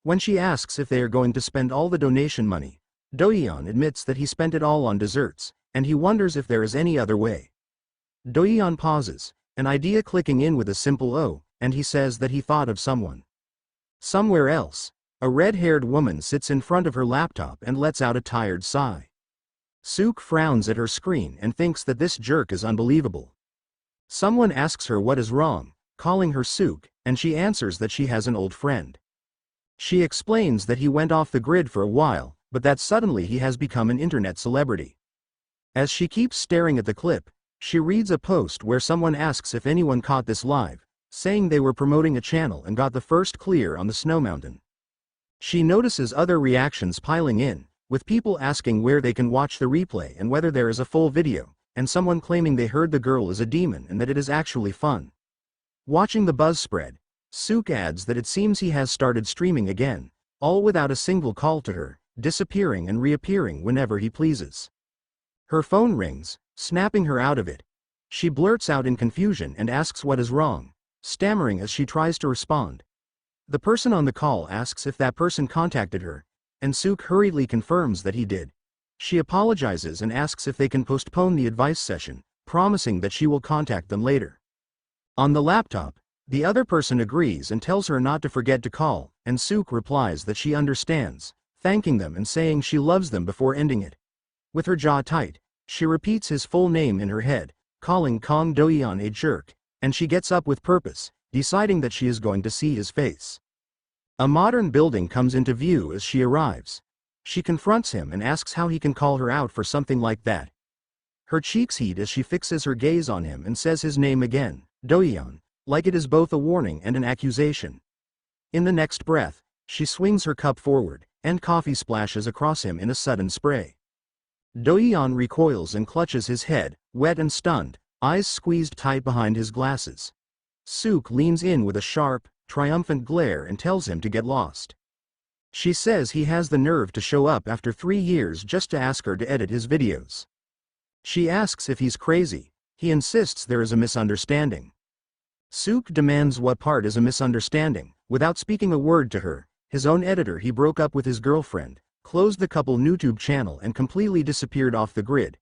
When she asks if they are going to spend all the donation money, Dohyun admits that he spent it all on desserts, and he wonders if there is any other way. Dohyun pauses, an idea clicking in with a simple "oh," and he says that he thought of someone. Somewhere else, a red-haired woman sits in front of her laptop and lets out a tired sigh. Sook frowns at her screen and thinks that this jerk is unbelievable. Someone asks her what is wrong, calling her Sook, and she answers that she has an old friend. She explains that he went off the grid for a while, but that suddenly he has become an internet celebrity. As she keeps staring at the clip, she reads a post where someone asks if anyone caught this live, saying they were promoting a channel and got the first clear on the Snow Mountain. She notices other reactions piling in, with people asking where they can watch the replay and whether there is a full video, and someone claiming they heard the girl is a demon and that it is actually fun. Watching the buzz spread, Sook adds that it seems he has started streaming again, all without a single call to her, disappearing and reappearing whenever he pleases. Her phone rings, snapping her out of it. She blurts out in confusion and asks what is wrong, stammering as she tries to respond. The person on the call asks if that person contacted her, and Sook hurriedly confirms that he did. She apologizes and asks if they can postpone the advice session, promising that she will contact them later. On the laptop, the other person agrees and tells her not to forget to call, and Sook replies that she understands, thanking them and saying she loves them before ending it. With her jaw tight, she repeats his full name in her head, calling Kang Dohyun a jerk, and she gets up with purpose, deciding that she is going to see his face. A modern building comes into view as she arrives. She confronts him and asks how he can call her out for something like that. Her cheeks heat as she fixes her gaze on him and says his name again, Dohyun, like it is both a warning and an accusation. In the next breath, she swings her cup forward, and coffee splashes across him in a sudden spray. Dohyun recoils and clutches his head, wet and stunned, eyes squeezed tight behind his glasses. Sook leans in with a sharp, triumphant glare and tells him to get lost. She says he has the nerve to show up after 3 years just to ask her to edit his videos. She asks if he's crazy. He insists there is a misunderstanding. Sook demands what part is a misunderstanding. Without speaking a word to her, his own editor, he broke up with his girlfriend, closed the couple YouTube channel and completely disappeared off the grid.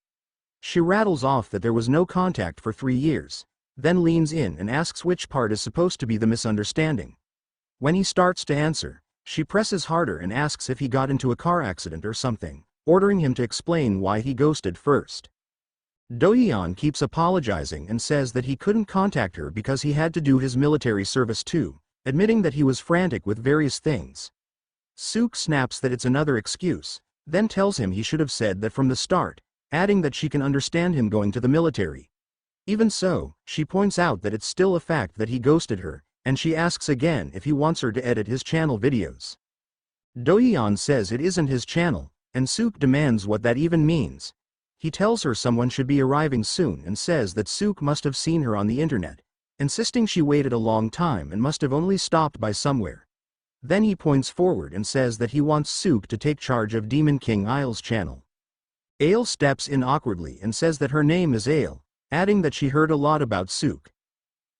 She rattles off that there was no contact for 3 years, then leans in and asks which part is supposed to be the misunderstanding. When he starts to answer, she presses harder and asks if he got into a car accident or something, ordering him to explain why he ghosted first. Dohyun keeps apologizing and says that he couldn't contact her because he had to do his military service too, admitting that he was frantic with various things. Suk snaps that it's another excuse, then tells him he should have said that from the start, adding that she can understand him going to the military. Even so, she points out that it's still a fact that he ghosted her, and she asks again if he wants her to edit his channel videos. Dohyun says it isn't his channel, and Suk demands what that even means. He tells her someone should be arriving soon and says that Suk must have seen her on the internet, insisting she waited a long time and must have only stopped by somewhere. Then he points forward and says that he wants Suk to take charge of Demon King Ail's channel. Ail steps in awkwardly and says that her name is Ail, adding that she heard a lot about Suk.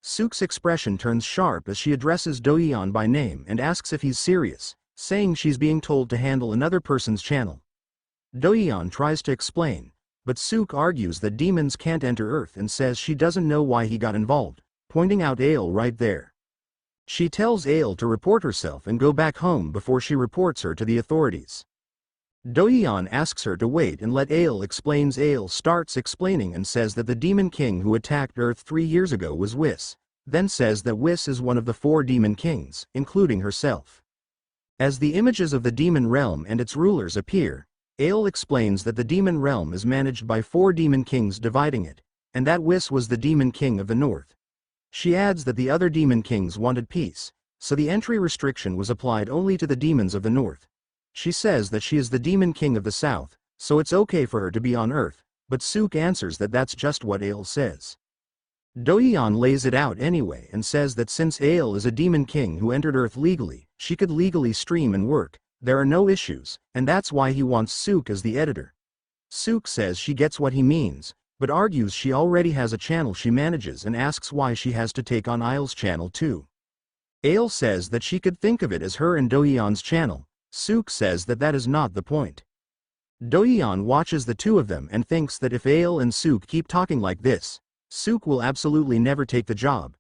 Suk's expression turns sharp as she addresses Dohyun by name and asks if he's serious, saying she's being told to handle another person's channel. Dohyun tries to explain, but Suk argues that demons can't enter Earth and says she doesn't know why he got involved, pointing out Ail right there. She tells Ail to report herself and go back home before she reports her to the authorities. Dohyun asks her to wait and let Ail explains. Ail starts explaining and says that the Demon King who attacked Earth 3 years ago was Whis, then says that Whis is one of the 4 Demon Kings, including herself. As the images of the Demon Realm and its rulers appear, Ail explains that the Demon Realm is managed by 4 Demon Kings dividing it, and that Whis was the Demon King of the North. She adds that the other Demon Kings wanted peace, so the entry restriction was applied only to the demons of the North. She says that she is the Demon King of the South, so it's okay for her to be on Earth, but Suk answers that that's just what Ail says. Dohyun lays it out anyway and says that since Ail is a Demon King who entered Earth legally, she could legally stream and work, there are no issues, and that's why he wants Suk as the editor. Suk says she gets what he means, but argues she already has a channel she manages and asks why she has to take on Ail's channel too. Ail says that she could think of it as her and Dohyun's channel. Suk says that that is not the point. Dohyun watches the two of them and thinks that if Ail and Suk keep talking like this, Suk will absolutely never take the job.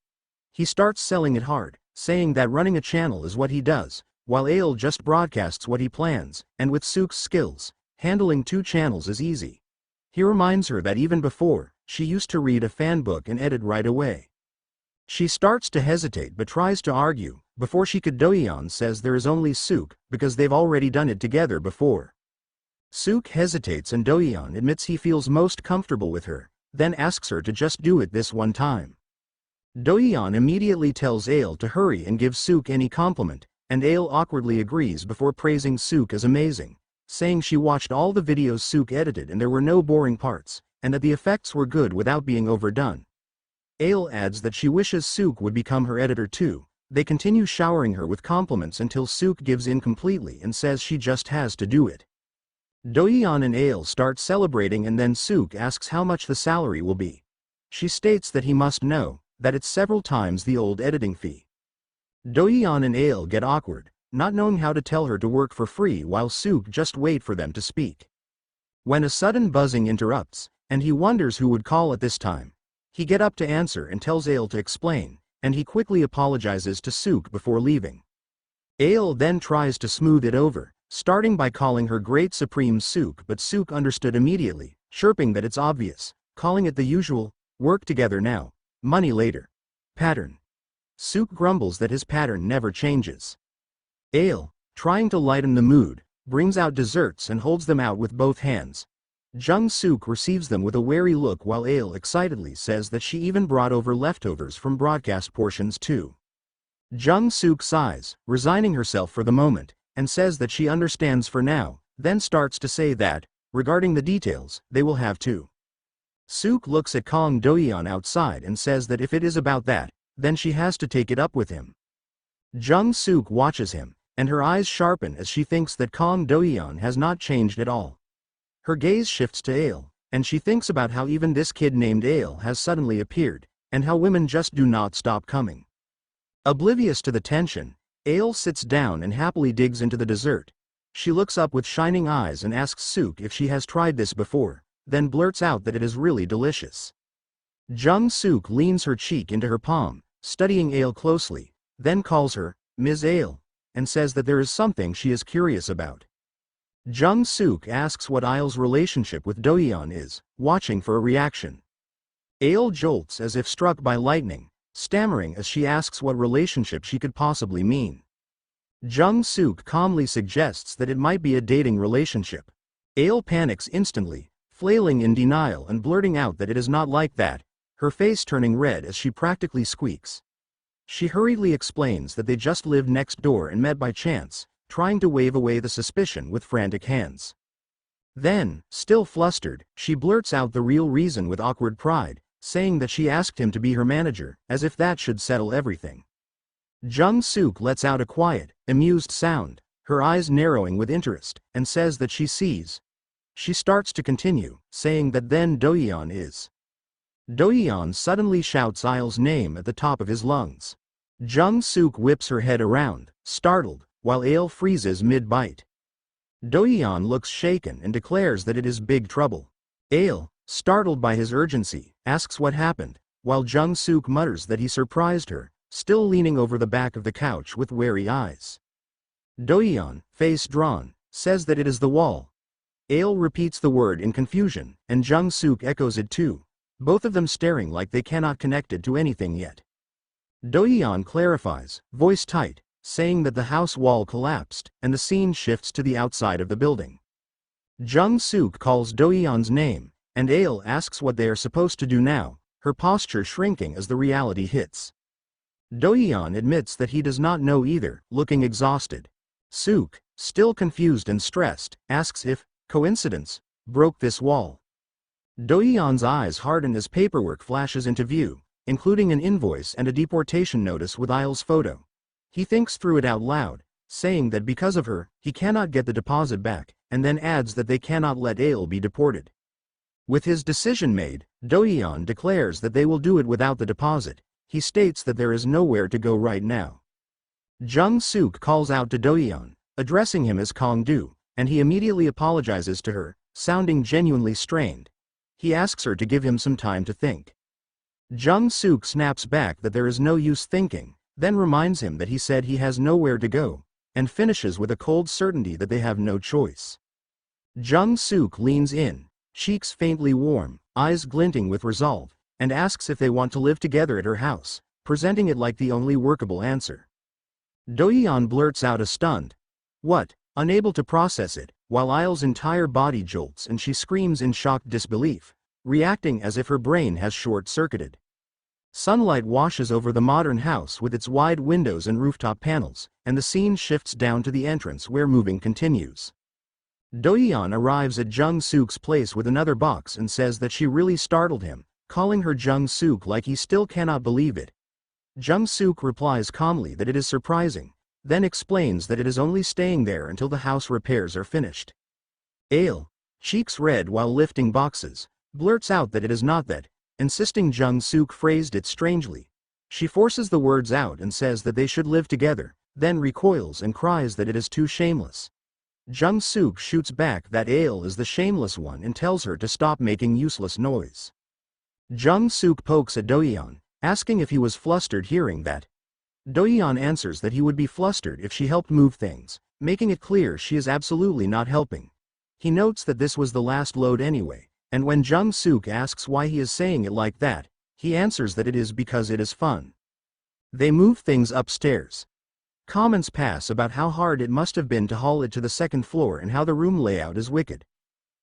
He starts selling it hard, saying that running a channel is what he does, while Ail just broadcasts what he plans, and with Suk's skills, handling 2 channels is easy. He reminds her that even before, she used to read a fan book and edit right away. She starts to hesitate but tries to argue. Before she could, Dohyun says there is only Suk, because they've already done it together before. Suk hesitates and Dohyun admits he feels most comfortable with her, then asks her to just do it this one time. Dohyun immediately tells Ail to hurry and give Suk any compliment, and Ail awkwardly agrees before praising Suk as amazing, saying she watched all the videos Suk edited and there were no boring parts, and that the effects were good without being overdone. Ail adds that she wishes Suk would become her editor too. They continue showering her with compliments until Suk gives in completely and says she just has to do it. Dohyun and Ail start celebrating and then Suk asks how much the salary will be. She states that he must know, that it's several times the old editing fee. Dohyun and Ail get awkward, not knowing how to tell her to work for free while Suk just wait for them to speak. When a sudden buzzing interrupts, and he wonders who would call at this time, he get up to answer and tells Ail to explain, and he quickly apologizes to Suk before leaving. Ail then tries to smooth it over, starting by calling her Great Supreme Suk, but Suk understood immediately, chirping that it's obvious, calling it the usual, work together now, money later, pattern. Suk grumbles that his pattern never changes. Ail, trying to lighten the mood, brings out desserts and holds them out with both hands. Jung Suk receives them with a wary look while Ail excitedly says that she even brought over leftovers from broadcast portions too. Jung Suk sighs, resigning herself for the moment, and says that she understands for now, then starts to say that, regarding the details, they will have to. Suk looks at Kang Dohyun outside and says that if it is about that, then she has to take it up with him. Jung Suk watches him, and her eyes sharpen as she thinks that Kang Dohyun has not changed at all. Her gaze shifts to Ail, and she thinks about how even this kid named Ail has suddenly appeared, and how women just do not stop coming. Oblivious to the tension, Ail sits down and happily digs into the dessert. She looks up with shining eyes and asks Suk if she has tried this before, then blurts out that it is really delicious. Jung Suk leans her cheek into her palm, studying Ail closely, then calls her, Ms. Ail, and says that there is something she is curious about. Jung Suk asks what Ail's relationship with Dohyun is, watching for a reaction. Ail jolts as if struck by lightning, stammering as she asks what relationship she could possibly mean. Jung Suk calmly suggests that it might be a dating relationship. Ail panics instantly, flailing in denial and blurting out that it is not like that, her face turning red as she practically squeaks. She hurriedly explains that they just lived next door and met by chance, trying to wave away the suspicion with frantic hands. Then, still flustered, she blurts out the real reason with awkward pride, saying that she asked him to be her manager, as if that should settle everything. Jung Suk lets out a quiet, amused sound, her eyes narrowing with interest, and says that she sees. She starts to continue, saying that then Dohyun is. Dohyun suddenly shouts Ail's name at the top of his lungs. Jung Suk whips her head around, startled, while Ail freezes mid-bite. Dohyun looks shaken and declares that it is big trouble. Ail, startled by his urgency, asks what happened, while Jung Suk mutters that he surprised her, still leaning over the back of the couch with wary eyes. Dohyun, face drawn, says that it is the wall. Ail repeats the word in confusion, and Jung Suk echoes it too, both of them staring like they cannot connect it to anything yet. Dohyun clarifies, voice tight, saying that the house wall collapsed, and the scene shifts to the outside of the building. Jung Suk calls Dohyun's name, and Ail asks what they are supposed to do now, her posture shrinking as the reality hits. Dohyun admits that he does not know either, looking exhausted. Suk, still confused and stressed, asks if, coincidence, broke this wall. Dohyun's eyes harden as paperwork flashes into view, including an invoice and a deportation notice with Ail's photo. He thinks through it out loud, saying that because of her, he cannot get the deposit back, and then adds that they cannot let Ail be deported. With his decision made, Dohyun declares that they will do it without the deposit. He states that there is nowhere to go right now. Jung Suk calls out to Dohyun, addressing him as Kong-do, and he immediately apologizes to her, sounding genuinely strained. He asks her to give him some time to think. Jung Suk snaps back that there is no use thinking, then reminds him that he said he has nowhere to go, and finishes with a cold certainty that they have no choice. Jung Suk leans in, cheeks faintly warm, eyes glinting with resolve, and asks if they want to live together at her house, presenting it like the only workable answer. Dohyun blurts out a stunned, "What?" unable to process it, while Ail's entire body jolts and she screams in shocked disbelief, reacting as if her brain has short-circuited. Sunlight washes over the modern house with its wide windows and rooftop panels, and the scene shifts down to the entrance where moving continues. Dohyun arrives at Jung Suk's place with another box and says that she really startled him, calling her Jung Suk like he still cannot believe it. Jung Suk replies calmly that it is surprising, then explains that it is only staying there until the house repairs are finished. Ail, cheeks red while lifting boxes, blurts out that it is not that, insisting Jung Suk phrased it strangely. She forces the words out and says that they should live together, then recoils and cries that it is too shameless. Jung Suk shoots back that Ail is the shameless one and tells her to stop making useless noise. Jung Suk pokes at Dohyun, asking if he was flustered hearing that. Dohyun answers that he would be flustered if she helped move things, making it clear she is absolutely not helping. He notes that this was the last load anyway, and when Jung Suk asks why he is saying it like that, he answers that it is because it is fun. They move things upstairs. Comments pass about how hard it must have been to haul it to the second floor and how the room layout is wicked.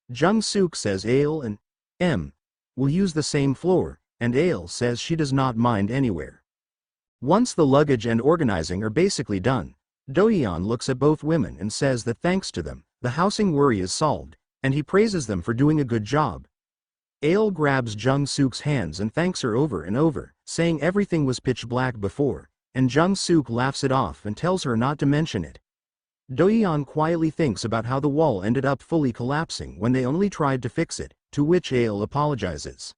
Jung Suk says Ail and M will use the same floor, and Ail says she does not mind anywhere. Once the luggage and organizing are basically done, Dohyun looks at both women and says that thanks to them, the housing worry is solved, and he praises them for doing a good job. Ail grabs Jung Suk's hands and thanks her over and over, saying everything was pitch black before, and Jung Suk laughs it off and tells her not to mention it. Dohyun quietly thinks about how the wall ended up fully collapsing when they only tried to fix it, to which Ail apologizes.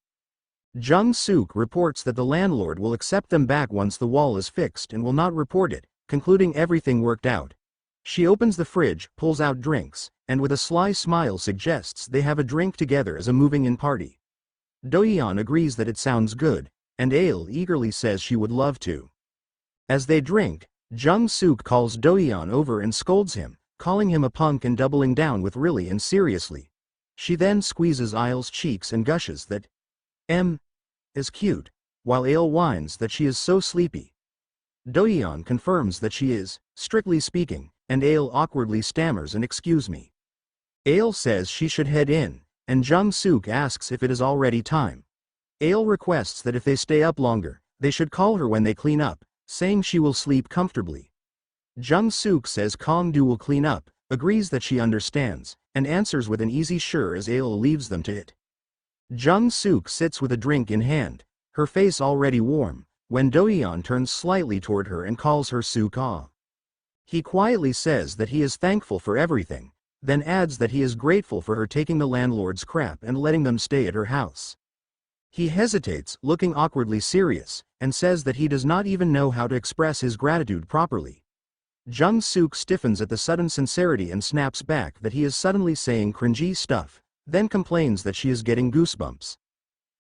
Jung Suk reports that the landlord will accept them back once the wall is fixed and will not report it, concluding everything worked out. She opens the fridge, pulls out drinks, and with a sly smile suggests they have a drink together as a moving-in party. Dohyun agrees that it sounds good, and Ail eagerly says she would love to. As they drink, Jung Suk calls Dohyun over and scolds him, calling him a punk and doubling down with really and seriously. She then squeezes Ail's cheeks and gushes that is cute, while Ail whines that she is so sleepy. Dohyun confirms that she is, strictly speaking, and Ail awkwardly stammers an excuse me. Ail says she should head in, and Jung-suk asks if it is already time. Ail requests that if they stay up longer, they should call her when they clean up, saying she will sleep comfortably. Jung-suk says Kong-do will clean up, agrees that she understands, and answers with an easy sure as Ail leaves them to it. Jung-suk sits with a drink in hand, her face already warm, when Dohyun turns slightly toward her and calls her Suk-ah. He quietly says that he is thankful for everything, then adds that he is grateful for her taking the landlord's crap and letting them stay at her house. He hesitates, looking awkwardly serious, and says that he does not even know how to express his gratitude properly. Jung-suk stiffens at the sudden sincerity and snaps back that he is suddenly saying cringy stuff, then complains that she is getting goosebumps.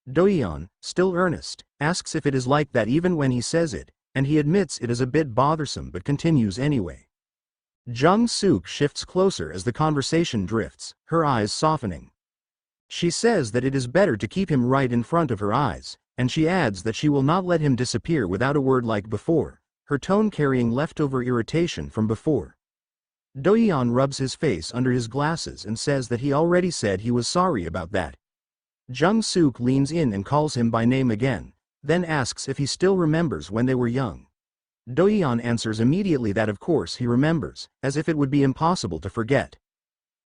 Dohyun, still earnest, asks if it is like that even when he says it, and he admits it is a bit bothersome but continues anyway. Jung-suk shifts closer as the conversation drifts, her eyes softening. She says that it is better to keep him right in front of her eyes, and she adds that she will not let him disappear without a word like before, her tone carrying leftover irritation from before. Dohyun rubs his face under his glasses and says that he already said he was sorry about that. Jung-suk leans in and calls him by name again, then asks if he still remembers when they were young. Dohyun answers immediately that of course he remembers, as if it would be impossible to forget.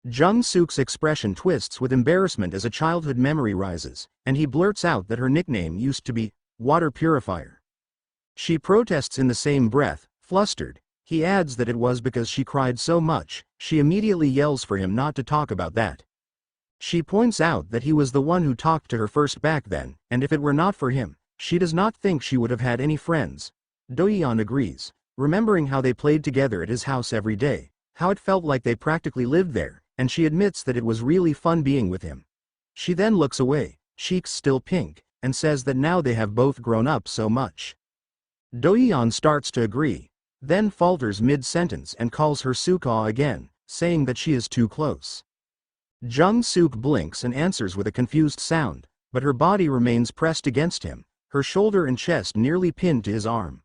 Jung-suk's expression twists with embarrassment as a childhood memory rises, and he blurts out that her nickname used to be water purifier. She protests in the same breath, flustered. He adds that it was because she cried so much. She immediately yells for him not to talk about that. She points out that he was the one who talked to her first back then, and if it were not for him, she does not think she would have had any friends. Dohyun agrees, remembering how they played together at his house every day, how it felt like they practically lived there, and she admits that it was really fun being with him. She then looks away, cheeks still pink, and says that now they have both grown up so much. Dohyun starts to agree, then falters mid-sentence and calls her Suk-ah again, saying that she is too close. Jung-suk blinks and answers with a confused sound, but her body remains pressed against him, her shoulder and chest nearly pinned to his arm.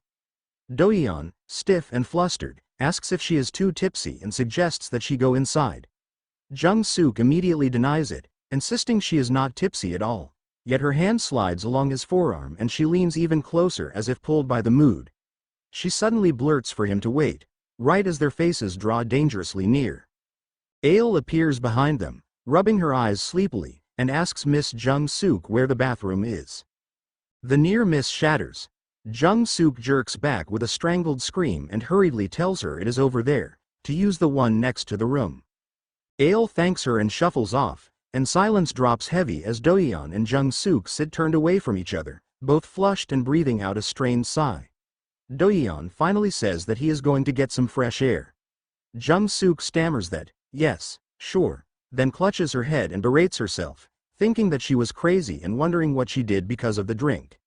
Dohyun, stiff and flustered, asks if she is too tipsy and suggests that she go inside. Jung-suk immediately denies it, insisting she is not tipsy at all, yet her hand slides along his forearm and she leans even closer as if pulled by the mood. She suddenly blurts for him to wait, right as their faces draw dangerously near. Ail appears behind them, rubbing her eyes sleepily, and asks Miss Jung-suk where the bathroom is. The near miss shatters. Jung-suk jerks back with a strangled scream and hurriedly tells her it is over there, to use the one next to the room. Ail thanks her and shuffles off, and silence drops heavy as Dohyun and Jung-suk sit turned away from each other, both flushed and breathing out a strained sigh. Dohyun finally says that he is going to get some fresh air. Jung-suk stammers that, yes, sure, then clutches her head and berates herself, thinking that she was crazy and wondering what she did because of the drink.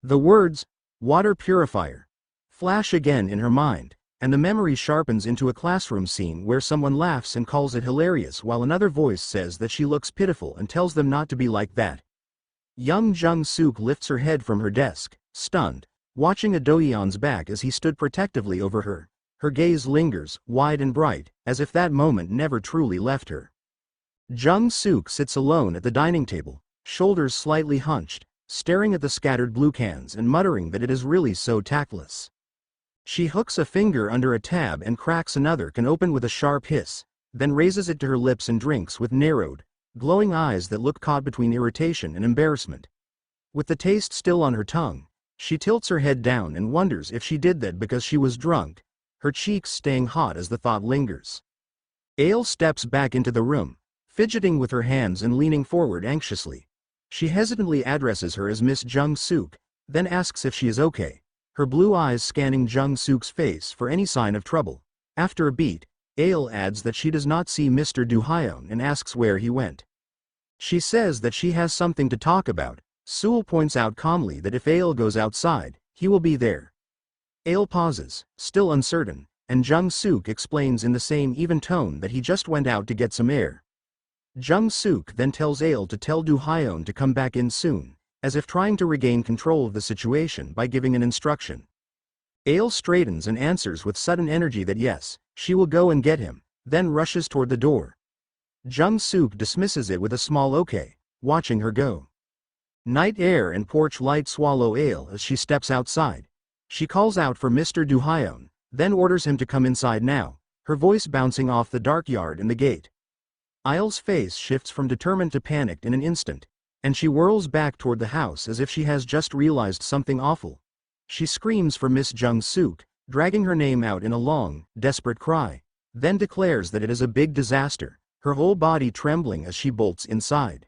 The words, water purifier, flash again in her mind, and the memory sharpens into a classroom scene where someone laughs and calls it hilarious while another voice says that she looks pitiful and tells them not to be like that. Young Jung-suk lifts her head from her desk, stunned, watching Dohyun's back as he stood protectively over her. Her gaze lingers, wide and bright, as if that moment never truly left her. Jung-suk sits alone at the dining table, shoulders slightly hunched, staring at the scattered blue cans and muttering that it is really so tactless. She hooks a finger under a tab and cracks another can open with a sharp hiss, then raises it to her lips and drinks with narrowed, glowing eyes that look caught between irritation and embarrassment. With the taste still on her tongue, she tilts her head down and wonders if she did that because she was drunk, her cheeks staying hot as the thought lingers. Ail steps back into the room, fidgeting with her hands and leaning forward anxiously. She hesitantly addresses her as Miss Jung-suk, then asks if she is okay, her blue eyes scanning Jung-suk's face for any sign of trouble. After a beat, Ail adds that she does not see Mr. Dohyun and asks where he went. She says that she has something to talk about. Sewell points out calmly that if Ail goes outside, he will be there. Ail pauses, still uncertain, and Jung-suk explains in the same even tone that he just went out to get some air. Jung-suk then tells Ale to tell Dohyun to come back in soon, as if trying to regain control of the situation by giving an instruction. Ale straightens and answers with sudden energy that yes, she will go and get him, then rushes toward the door. Jung-suk dismisses it with a small okay, watching her go. Night air and porch light swallow Ale as she steps outside. She calls out for Mr. Dohyun, then orders him to come inside now, her voice bouncing off the dark yard and the gate. Ale's face shifts from determined to panicked in an instant, and she whirls back toward the house as if she has just realized something awful. She screams for Miss Jung-suk, dragging her name out in a long, desperate cry, then declares that it is a big disaster, her whole body trembling as she bolts inside.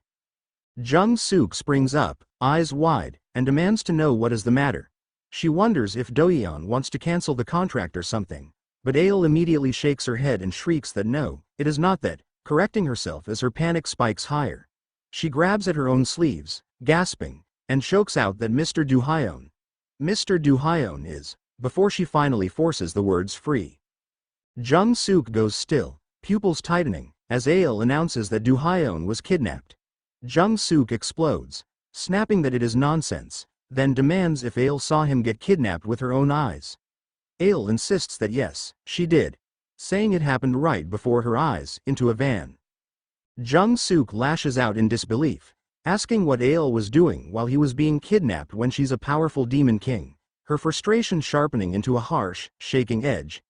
Jung-suk springs up, eyes wide, and demands to know what is the matter. She wonders if Dohyun wants to cancel the contract or something, but Ale immediately shakes her head and shrieks that no, it is not that, correcting herself as her panic spikes higher. She grabs at her own sleeves, gasping, and chokes out that Mr. Dohyun is, before she finally forces the words free. Jung-suk goes still, pupils tightening, as Ale announces that Dohyun was kidnapped. Jung-suk explodes, snapping that it is nonsense, then demands if Ale saw him get kidnapped with her own eyes. Ale insists that yes, she did, saying it happened right before her eyes, into a van. Jung-suk lashes out in disbelief, asking what Ale was doing while he was being kidnapped when she's a powerful demon king, her frustration sharpening into a harsh, shaking edge.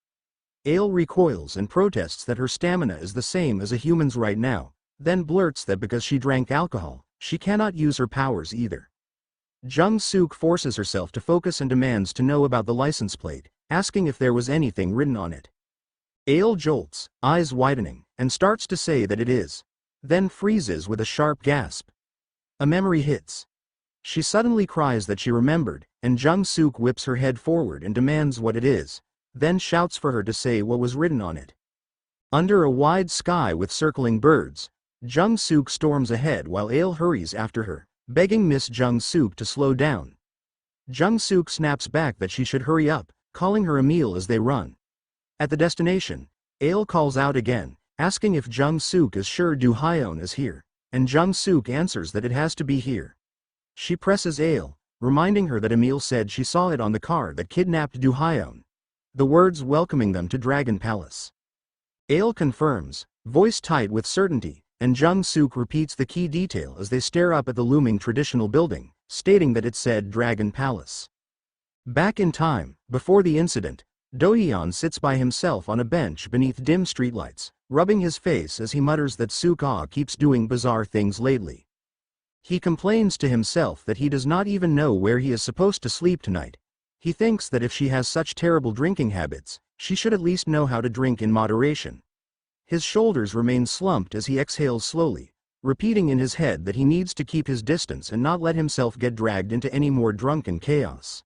Ale recoils and protests that her stamina is the same as a human's right now, then blurts that because she drank alcohol, she cannot use her powers either. Jung-suk forces herself to focus and demands to know about the license plate, asking if there was anything written on it. Ale jolts, eyes widening, and starts to say that it is, then freezes with a sharp gasp. A memory hits. She suddenly cries that she remembered, and Jung-suk whips her head forward and demands what it is, then shouts for her to say what was written on it. Under a wide sky with circling birds, Jung-suk storms ahead while Ale hurries after her, begging Miss Jung-suk to slow down. Jung-suk snaps back that she should hurry up, calling her Emil as they run. At the destination, Ale calls out again, asking if Jung-suk is sure Dohyun is here, and Jung-suk answers that it has to be here. She presses Ale, reminding her that Emil said she saw it on the car that kidnapped Dohyun, the words welcoming them to Dragon Palace. Ale confirms, voice tight with certainty, and Jung-suk repeats the key detail as they stare up at the looming traditional building, stating that it said Dragon Palace. Back in time, before the incident, Dohyun sits by himself on a bench beneath dim streetlights, rubbing his face as he mutters that Suk-ah keeps doing bizarre things lately. He complains to himself that he does not even know where he is supposed to sleep tonight. He thinks that if she has such terrible drinking habits, she should at least know how to drink in moderation. His shoulders remain slumped as he exhales slowly, repeating in his head that he needs to keep his distance and not let himself get dragged into any more drunken chaos.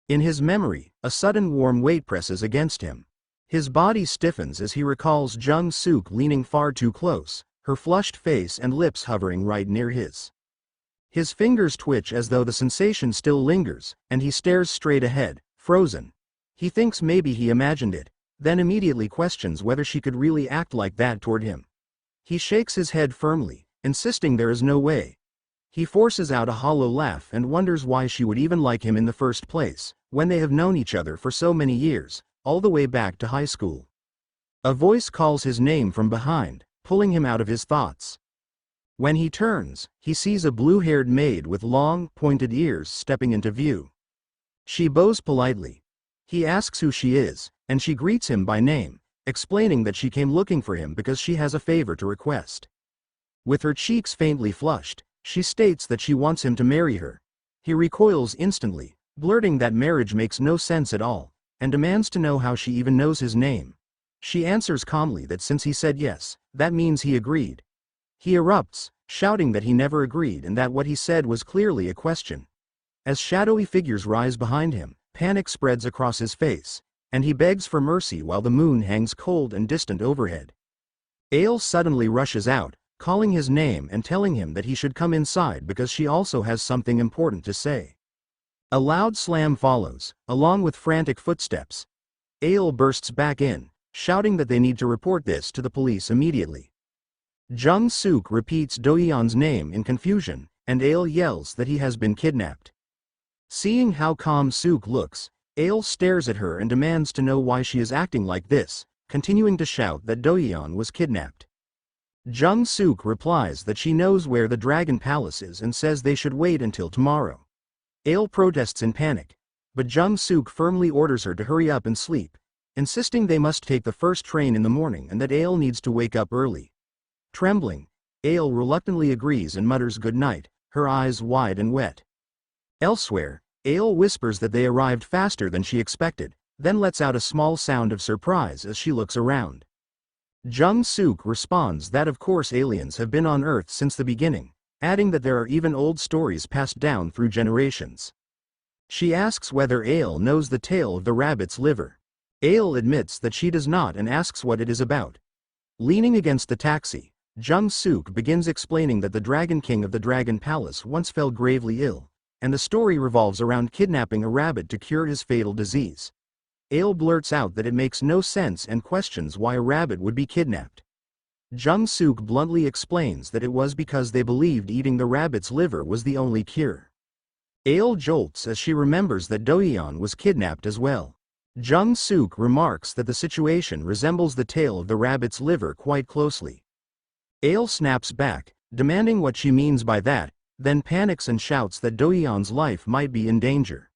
In his memory, a sudden warm weight presses against him. His body stiffens as he recalls Jung-suk leaning far too close, her flushed face and lips hovering right near his. His fingers twitch as though the sensation still lingers, and he stares straight ahead, frozen. He thinks maybe he imagined it, then immediately questions whether she could really act like that toward him. He shakes his head firmly, insisting there is no way. He forces out a hollow laugh and wonders why she would even like him in the first place, when they have known each other for so many years, all the way back to high school. A voice calls his name from behind, pulling him out of his thoughts. When he turns, he sees a blue-haired maid with long, pointed ears stepping into view. She bows politely. He asks who she is, and she greets him by name, explaining that she came looking for him because she has a favor to request. With her cheeks faintly flushed, she states that she wants him to marry her. He recoils instantly, blurting that marriage makes no sense at all, and demands to know how she even knows his name. She answers calmly that since he said yes, that means he agreed. He erupts, shouting that he never agreed and that what he said was clearly a question. As shadowy figures rise behind him, panic spreads across his face, and he begs for mercy while the moon hangs cold and distant overhead. Ale suddenly rushes out, calling his name and telling him that he should come inside because she also has something important to say. A loud slam follows, along with frantic footsteps. Ale bursts back in, shouting that they need to report this to the police immediately. Jung-suk repeats Dohyun's name in confusion, and Ale yells that he has been kidnapped. Seeing how calm Suk looks, Ale stares at her and demands to know why she is acting like this, continuing to shout that Dohyun was kidnapped. Jung-suk replies that she knows where the Dragon Palace is and says they should wait until tomorrow. Ale protests in panic, but Jung-suk firmly orders her to hurry up and sleep, insisting they must take the first train in the morning and that Ale needs to wake up early. Trembling, Ale reluctantly agrees and mutters good night, her eyes wide and wet. Elsewhere, Ale whispers that they arrived faster than she expected, then lets out a small sound of surprise as she looks around. Jung-suk responds that of course aliens have been on Earth since the beginning, adding that there are even old stories passed down through generations. She asks whether Ale knows the tale of the rabbit's liver. Ale admits that she does not and asks what it is about. Leaning against the taxi, Jung-suk begins explaining that the Dragon King of the Dragon Palace once fell gravely ill, and the story revolves around kidnapping a rabbit to cure his fatal disease. Ale blurts out that it makes no sense and questions why a rabbit would be kidnapped. Jung-suk bluntly explains that it was because they believed eating the rabbit's liver was the only cure. Ale jolts as she remembers that Dohyun was kidnapped as well. Jung-suk remarks that the situation resembles the tale of the rabbit's liver quite closely. Ale snaps back, demanding what she means by that, then panics and shouts that Dohyun's life might be in danger.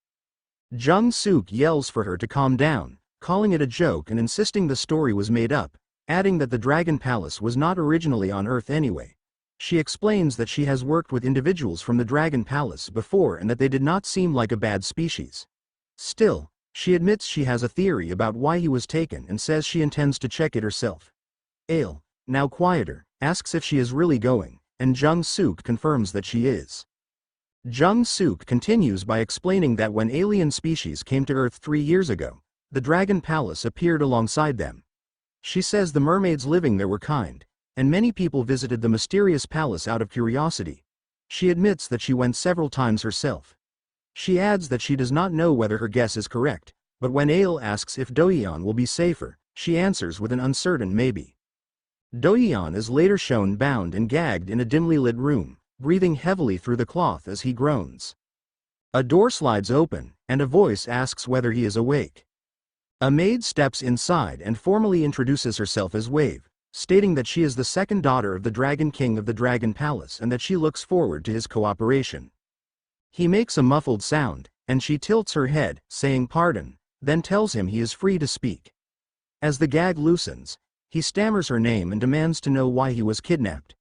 Jung-suk yells for her to calm down, calling it a joke and insisting the story was made up, adding that the Dragon Palace was not originally on Earth anyway. She explains that she has worked with individuals from the Dragon Palace before and that they did not seem like a bad species. Still, she admits she has a theory about why he was taken and says she intends to check it herself. Ale, now quieter, asks if she is really going, and Jung-suk confirms that she is. Jung-suk continues by explaining that when alien species came to Earth 3 years ago, the Dragon Palace appeared alongside them. She says the mermaids living there were kind, and many people visited the mysterious palace out of curiosity. She admits that she went several times herself. She adds that she does not know whether her guess is correct, but when Ale asks if Dohyun will be safer, she answers with an uncertain maybe. Dohyun is later shown bound and gagged in a dimly lit room, breathing heavily through the cloth as he groans. A door slides open, and a voice asks whether he is awake. A maid steps inside and formally introduces herself as Wave, stating that she is the second daughter of the Dragon King of the Dragon Palace and that she looks forward to his cooperation. He makes a muffled sound, and she tilts her head, saying pardon, then tells him he is free to speak. As the gag loosens, he stammers her name and demands to know why he was kidnapped.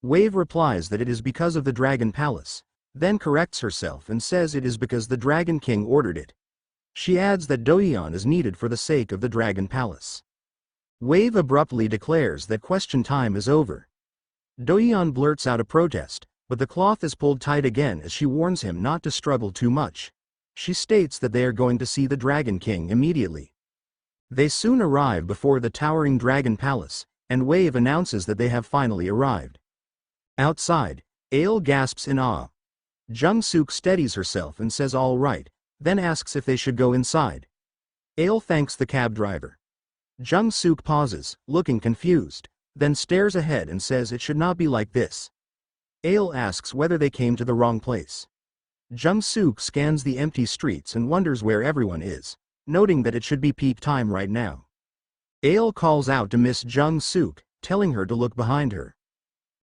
Wave replies that it is because of the Dragon Palace, then corrects herself and says it is because the Dragon King ordered it. She adds that Dohyun is needed for the sake of the Dragon Palace. Wave abruptly declares that question time is over. Dohyun blurts out a protest, but the cloth is pulled tight again as she warns him not to struggle too much. She states that they are going to see the Dragon King immediately. They soon arrive before the towering Dragon Palace, and Wave announces that they have finally arrived. Outside, Ale gasps in awe. Jung-suk steadies herself and says all right, then asks if they should go inside. Ale thanks the cab driver. Jung-suk pauses, looking confused, then stares ahead and says it should not be like this. Ale asks whether they came to the wrong place. Jung-suk scans the empty streets and wonders where everyone is, noting that it should be peak time right now. Ale calls out to Miss Jung-suk, telling her to look behind her.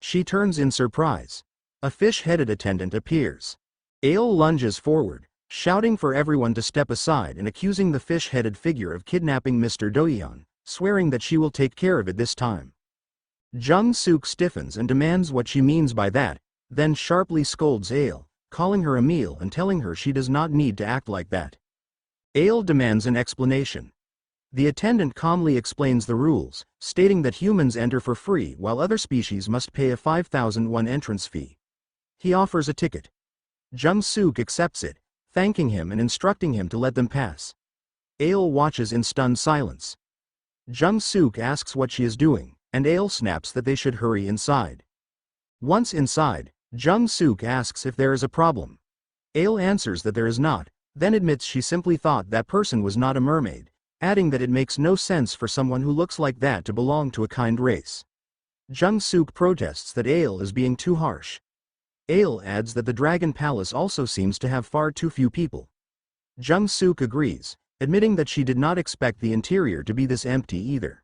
She turns in surprise. A fish-headed attendant appears. Ale lunges forward, shouting for everyone to step aside and accusing the fish-headed figure of kidnapping Mr. Dohyun, swearing that she will take care of it this time. Jung-suk stiffens and demands what she means by that, then sharply scolds Ale, calling her a meal and telling her she does not need to act like that. Ale demands an explanation. The attendant calmly explains the rules, stating that humans enter for free while other species must pay a 5,001 entrance fee. He offers a ticket. Jung-suk accepts it, thanking him and instructing him to let them pass. Ale watches in stunned silence. Jung-suk asks what she is doing, and Ale snaps that they should hurry inside. Once inside, Jung-suk asks if there is a problem. Ale answers that there is not, then admits she simply thought that person was not a mermaid, adding that it makes no sense for someone who looks like that to belong to a kind race. Jung-suk protests that Ale is being too harsh. Ale adds that the Dragon Palace also seems to have far too few people. Jung-suk agrees, admitting that she did not expect the interior to be this empty either.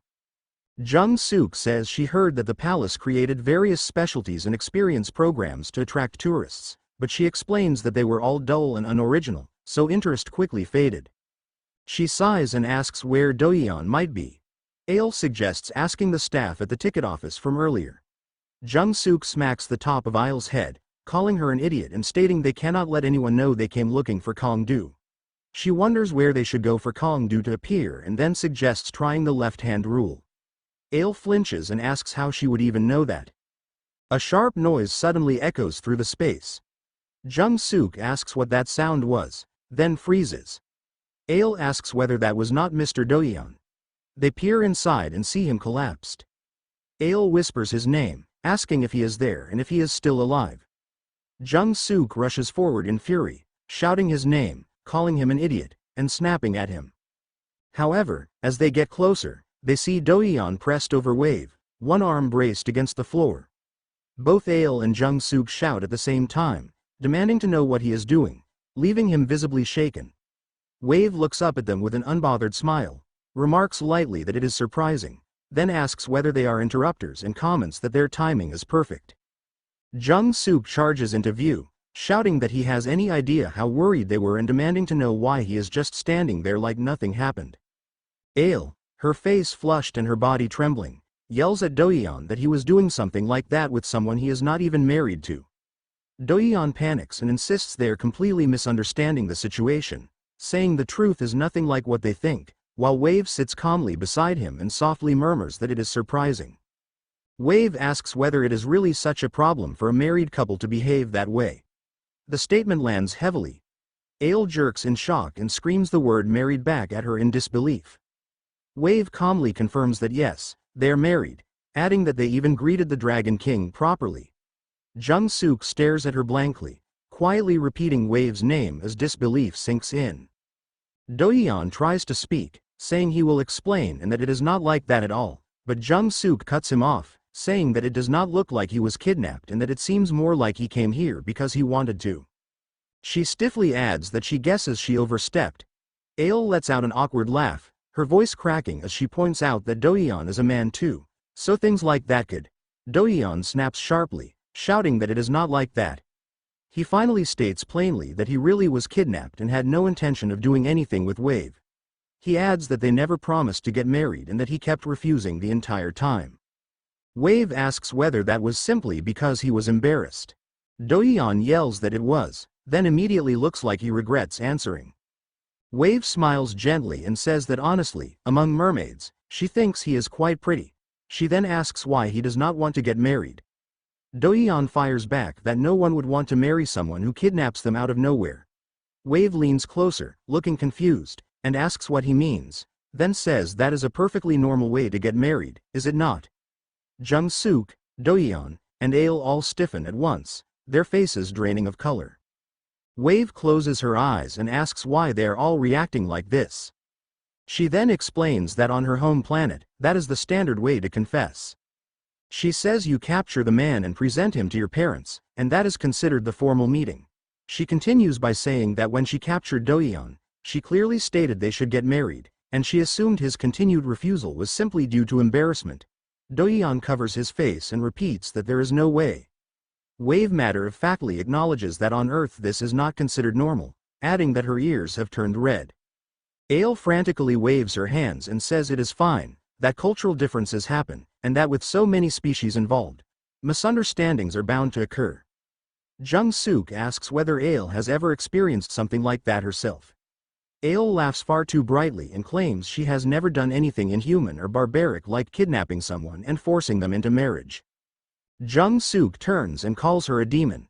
Jung-suk says she heard that the palace created various specialties and experience programs to attract tourists, but she explains that they were all dull and unoriginal, so interest quickly faded. She sighs and asks where Dohyun might be. Ale suggests asking the staff at the ticket office from earlier. Jung-suk smacks the top of Ale's head, calling her an idiot and stating they cannot let anyone know they came looking for Kong-do. She wonders where they should go for Kong-do to appear and then suggests trying the left-hand rule. Ale flinches and asks how she would even know that. A sharp noise suddenly echoes through the space. Jung-suk asks what that sound was, then freezes. Ale asks whether that was not Mr. Dohyun. They peer inside and see him collapsed. Ale whispers his name, asking if he is there and if he is still alive. Jung-suk rushes forward in fury, shouting his name, calling him an idiot, and snapping at him. However, as they get closer, they see Dohyun pressed over Wave, one arm braced against the floor. Both Ale and Jung-suk shout at the same time, demanding to know what he is doing, leaving him visibly shaken. Wave looks up at them with an unbothered smile, remarks lightly that it is surprising, then asks whether they are interrupters and comments that their timing is perfect. Jung-suk charges into view, shouting that he has any idea how worried they were and demanding to know why he is just standing there like nothing happened. Ale, her face flushed and her body trembling, yells at Dohyun that he was doing something like that with someone he is not even married to. Dohyun panics and insists they are completely misunderstanding the situation, saying the truth is nothing like what they think, while Wave sits calmly beside him and softly murmurs that it is surprising. Wave asks whether it is really such a problem for a married couple to behave that way. The statement lands heavily. Ale jerks in shock and screams the word married back at her in disbelief. Wave calmly confirms that yes, they are married, adding that they even greeted the Dragon King properly. Jung-suk stares at her blankly, quietly repeating Wave's name as disbelief sinks in. Dohyun tries to speak, saying he will explain and that it is not like that at all, but Jung-suk cuts him off, saying that it does not look like he was kidnapped and that it seems more like he came here because he wanted to. She stiffly adds that she guesses she overstepped. Ale lets out an awkward laugh, her voice cracking as she points out that Dohyun is a man too, so things like that could. Dohyun snaps sharply, shouting that it is not like that. He finally states plainly that he really was kidnapped and had no intention of doing anything with Wave. He adds that they never promised to get married and that he kept refusing the entire time. Wave asks whether that was simply because he was embarrassed. Dohyun yells that it was, then immediately looks like he regrets answering. Wave smiles gently and says that honestly, among mermaids, she thinks he is quite pretty. She then asks why he does not want to get married. Dohyun fires back that no one would want to marry someone who kidnaps them out of nowhere. Wave leans closer, looking confused, and asks what he means, then says that is a perfectly normal way to get married, is it not? Jung-suk, Dohyun, and Ale all stiffen at once, their faces draining of color. Wave closes her eyes and asks why they are all reacting like this. She then explains that on her home planet, that is the standard way to confess. She says you capture the man and present him to your parents, and that is considered the formal meeting. She continues by saying that when she captured Dohyun, she clearly stated they should get married, and she assumed his continued refusal was simply due to embarrassment. Dohyun covers his face and repeats that there is no way. Wave matter-of-factly acknowledges that on Earth this is not considered normal, adding that her ears have turned red. Ale frantically waves her hands and says it is fine, that cultural differences happen, and that with so many species involved, misunderstandings are bound to occur. Jung-suk asks whether Ale has ever experienced something like that herself. Ale laughs far too brightly and claims she has never done anything inhuman or barbaric like kidnapping someone and forcing them into marriage. Jung-suk turns and calls her a demon.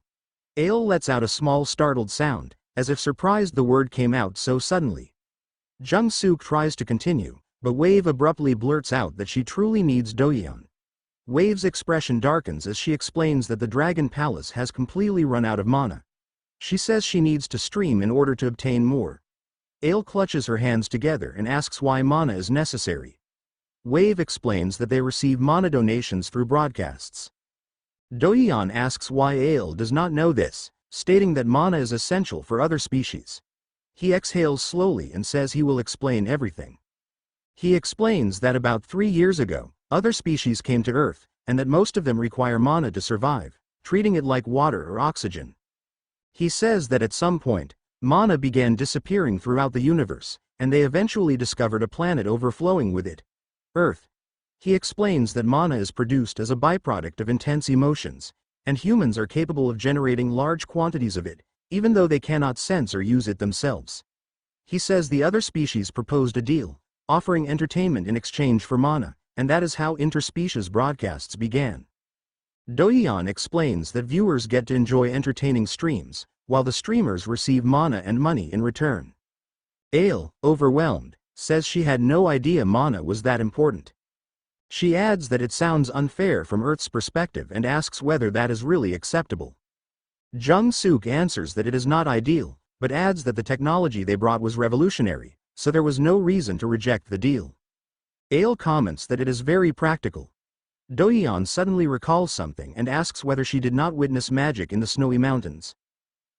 Ale lets out a small startled sound, as if surprised the word came out so suddenly. Jung-suk tries to continue, but Wave abruptly blurts out that she truly needs Dohyun. Wave's expression darkens as she explains that the Dragon Palace has completely run out of mana. She says she needs to stream in order to obtain more. Ale clutches her hands together and asks why mana is necessary. Wave explains that they receive mana donations through broadcasts. Dohyun asks why Ale does not know this, stating that mana is essential for other species. He exhales slowly and says he will explain everything. He explains that about 3 years ago, other species came to Earth, and that most of them require mana to survive, treating it like water or oxygen. He says that at some point, mana began disappearing throughout the universe, and they eventually discovered a planet overflowing with it, Earth. He explains that mana is produced as a byproduct of intense emotions, and humans are capable of generating large quantities of it, even though they cannot sense or use it themselves. He says the other species proposed a deal, offering entertainment in exchange for mana, and that is how interspecies broadcasts began. Dohyun explains that viewers get to enjoy entertaining streams, while the streamers receive mana and money in return. Ale, overwhelmed, says she had no idea mana was that important. She adds that it sounds unfair from Earth's perspective and asks whether that is really acceptable. Jung-suk answers that it is not ideal, but adds that the technology they brought was revolutionary, so there was no reason to reject the deal. Ale comments that it is very practical. Dohyun suddenly recalls something and asks whether she did not witness magic in the snowy mountains.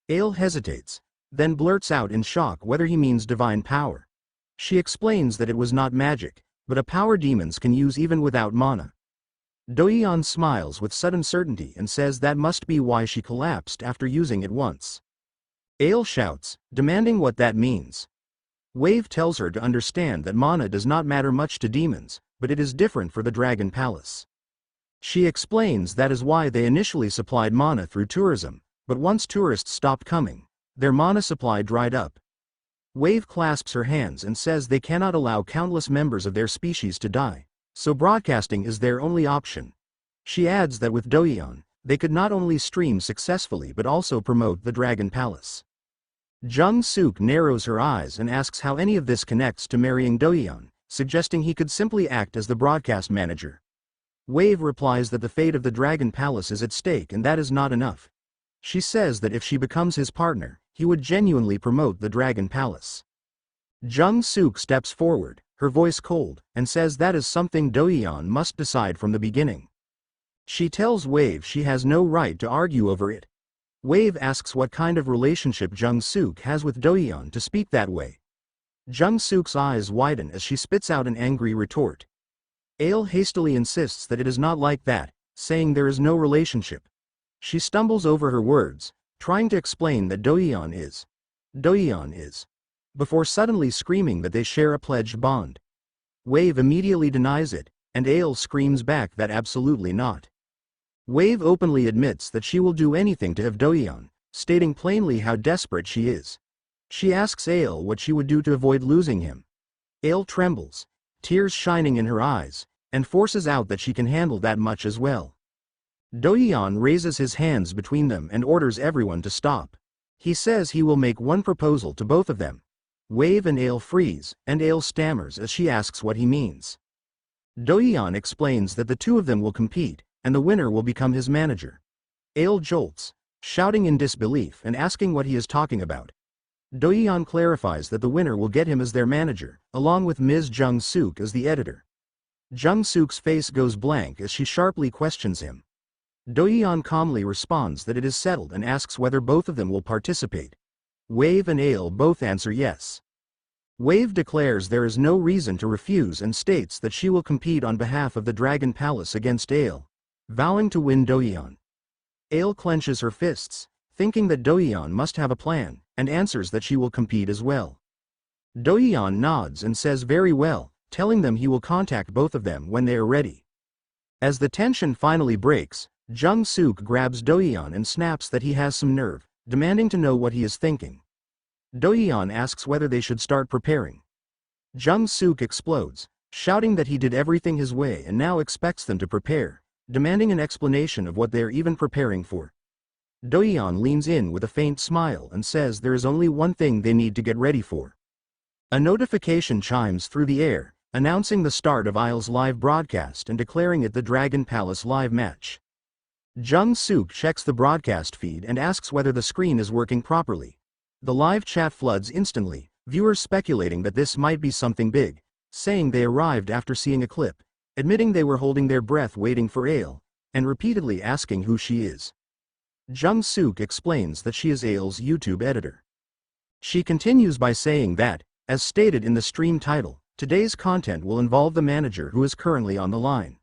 Ale hesitates, then blurts out in shock whether he means divine power. She explains that it was not magic, but a power demons can use even without mana. Dohyun smiles with sudden certainty and says that must be why she collapsed after using it once. Ale shouts, demanding what that means. Wave tells her to understand that mana does not matter much to demons, but it is different for the Dragon Palace. She explains that is why they initially supplied mana through tourism, but once tourists stopped coming, their mana supply dried up. Wave clasps her hands and says they cannot allow countless members of their species to die, so broadcasting is their only option. She adds that with Dohyun, they could not only stream successfully but also promote the Dragon Palace. Jung-suk narrows her eyes and asks how any of this connects to marrying Dohyun, suggesting he could simply act as the broadcast manager. Wave replies that the fate of the Dragon Palace is at stake and that is not enough. She says that if she becomes his partner, he would genuinely promote the Dragon Palace. Jung-suk steps forward, her voice cold, and says that is something Dohyun must decide from the beginning. She tells Wave she has no right to argue over it. Wave asks what kind of relationship Jung-suk has with Dohyun to speak that way. Jung-suk's eyes widen as she spits out an angry retort. Ale hastily insists that it is not like that, saying there is no relationship. She stumbles over her words, trying to explain that Dohyun is, before suddenly screaming that they share a pledged bond. Wave immediately denies it, and Ale screams back that absolutely not. Wave openly admits that she will do anything to have Dohyun, stating plainly how desperate she is. She asks Ale what she would do to avoid losing him. Ale trembles, tears shining in her eyes, and forces out that she can handle that much as well. Dohyun raises his hands between them and orders everyone to stop. He says he will make one proposal to both of them. Wave and Ale freeze, and Ale stammers as she asks what he means. Dohyun explains that the two of them will compete, and the winner will become his manager. Ale jolts, shouting in disbelief and asking what he is talking about. Dohyun clarifies that the winner will get him as their manager, along with Ms. Jung-suk as the editor. Jung-suk's face goes blank as she sharply questions him. Dohyun calmly responds that it is settled and asks whether both of them will participate. Wave and Ale both answer yes. Wave declares there is no reason to refuse and states that she will compete on behalf of the Dragon Palace against Ale, vowing to win Dohyun. Ale clenches her fists, thinking that Dohyun must have a plan, and answers that she will compete as well. Dohyun nods and says very well, telling them he will contact both of them when they are ready. As the tension finally breaks, Jung-suk grabs Dohyun and snaps that he has some nerve, demanding to know what he is thinking. Dohyun asks whether they should start preparing. Jung-suk explodes, shouting that he did everything his way and now expects them to prepare, demanding an explanation of what they are even preparing for. Dohyun leans in with a faint smile and says there is only one thing they need to get ready for. A notification chimes through the air, announcing the start of Isle's live broadcast and declaring it the Dragon Palace live match. Jung-suk checks the broadcast feed and asks whether the screen is working properly. The live chat floods instantly, viewers speculating that this might be something big, saying they arrived after seeing a clip, admitting they were holding their breath waiting for Ale, and repeatedly asking who she is. Jung-sook explains that she is Ale's YouTube editor. She continues by saying that, as stated in the stream title, today's content will involve the manager who is currently on the line.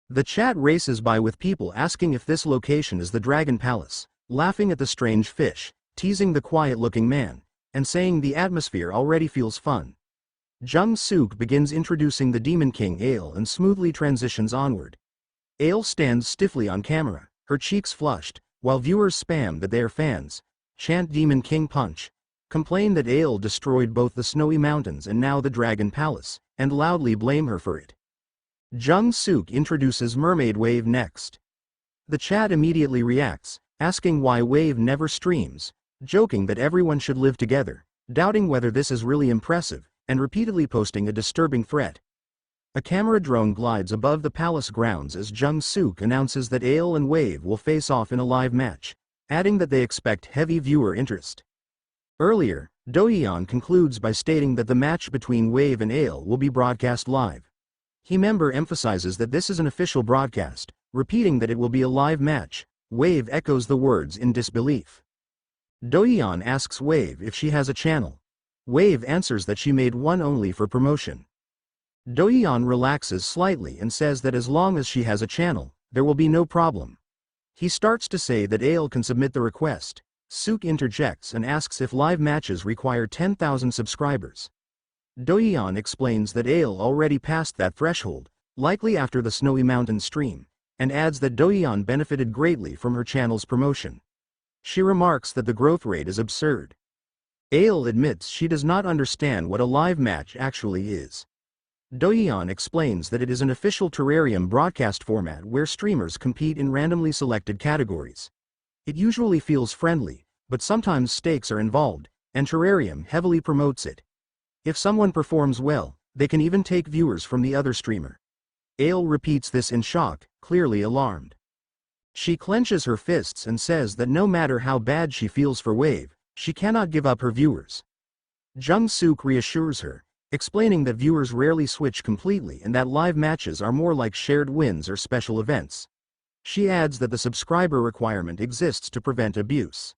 The chat races by with people asking if this location is the Dragon Palace, laughing at the strange fish, teasing the quiet-looking man, and saying the atmosphere already feels fun. Jung-sook begins introducing the Demon King Ale and smoothly transitions onward. Ale stands stiffly on camera, her cheeks flushed, while viewers spam that they are fans, chant Demon King Punch, complain that Ale destroyed both the snowy mountains and now the Dragon Palace, and loudly blame her for it. Jung-sook introduces Mermaid Wave next. The chat immediately reacts, asking why Wave never streams, joking that everyone should live together, doubting whether this is really impressive, and repeatedly posting a disturbing threat. A camera drone glides above the palace grounds as Jung-sook announces that Ale and Wave will face off in a live match, adding that they expect heavy viewer interest. Earlier, Dohyun concludes by stating that the match between Wave and Ale will be broadcast live. He member emphasizes that this is an official broadcast, repeating that it will be a live match. Wave echoes the words in disbelief. Dohyun asks Wave if she has a channel. Wave answers that she made one only for promotion. Dohyun relaxes slightly and says that as long as she has a channel, there will be no problem. He starts to say that Ale can submit the request. Sook interjects and asks if live matches require 10,000 subscribers. Dohyun explains that Ale already passed that threshold, likely after the Snowy Mountain stream, and adds that Dohyun benefited greatly from her channel's promotion. She remarks that the growth rate is absurd. Ale admits she does not understand what a live match actually is. Dohyun explains that it is an official terrarium broadcast format where streamers compete in randomly selected categories. It usually feels friendly, but sometimes stakes are involved, and terrarium heavily promotes it. If someone performs well, they can even take viewers from the other streamer. Ale repeats this in shock, clearly alarmed. She clenches her fists and says that no matter how bad she feels for Wave, she cannot give up her viewers. Jung-sook reassures her, explaining that viewers rarely switch completely and that live matches are more like shared wins or special events. She adds that the subscriber requirement exists to prevent abuse.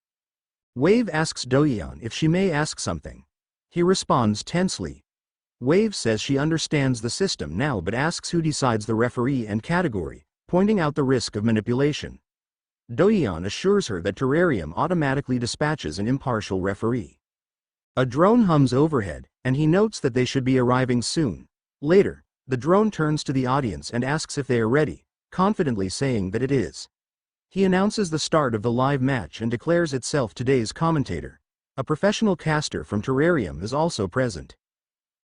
Wave asks Dohyun if she may ask something. He responds tensely. Wave says she understands the system now but asks who decides the referee and category, pointing out the risk of manipulation. Dohyun assures her that terrarium automatically dispatches an impartial referee. A drone hums overhead, and he notes that they should be arriving soon. Later, the drone turns to the audience and asks if they are ready, confidently saying that it is. He announces the start of the live match and declares itself today's commentator. A professional caster from Terrarium is also present.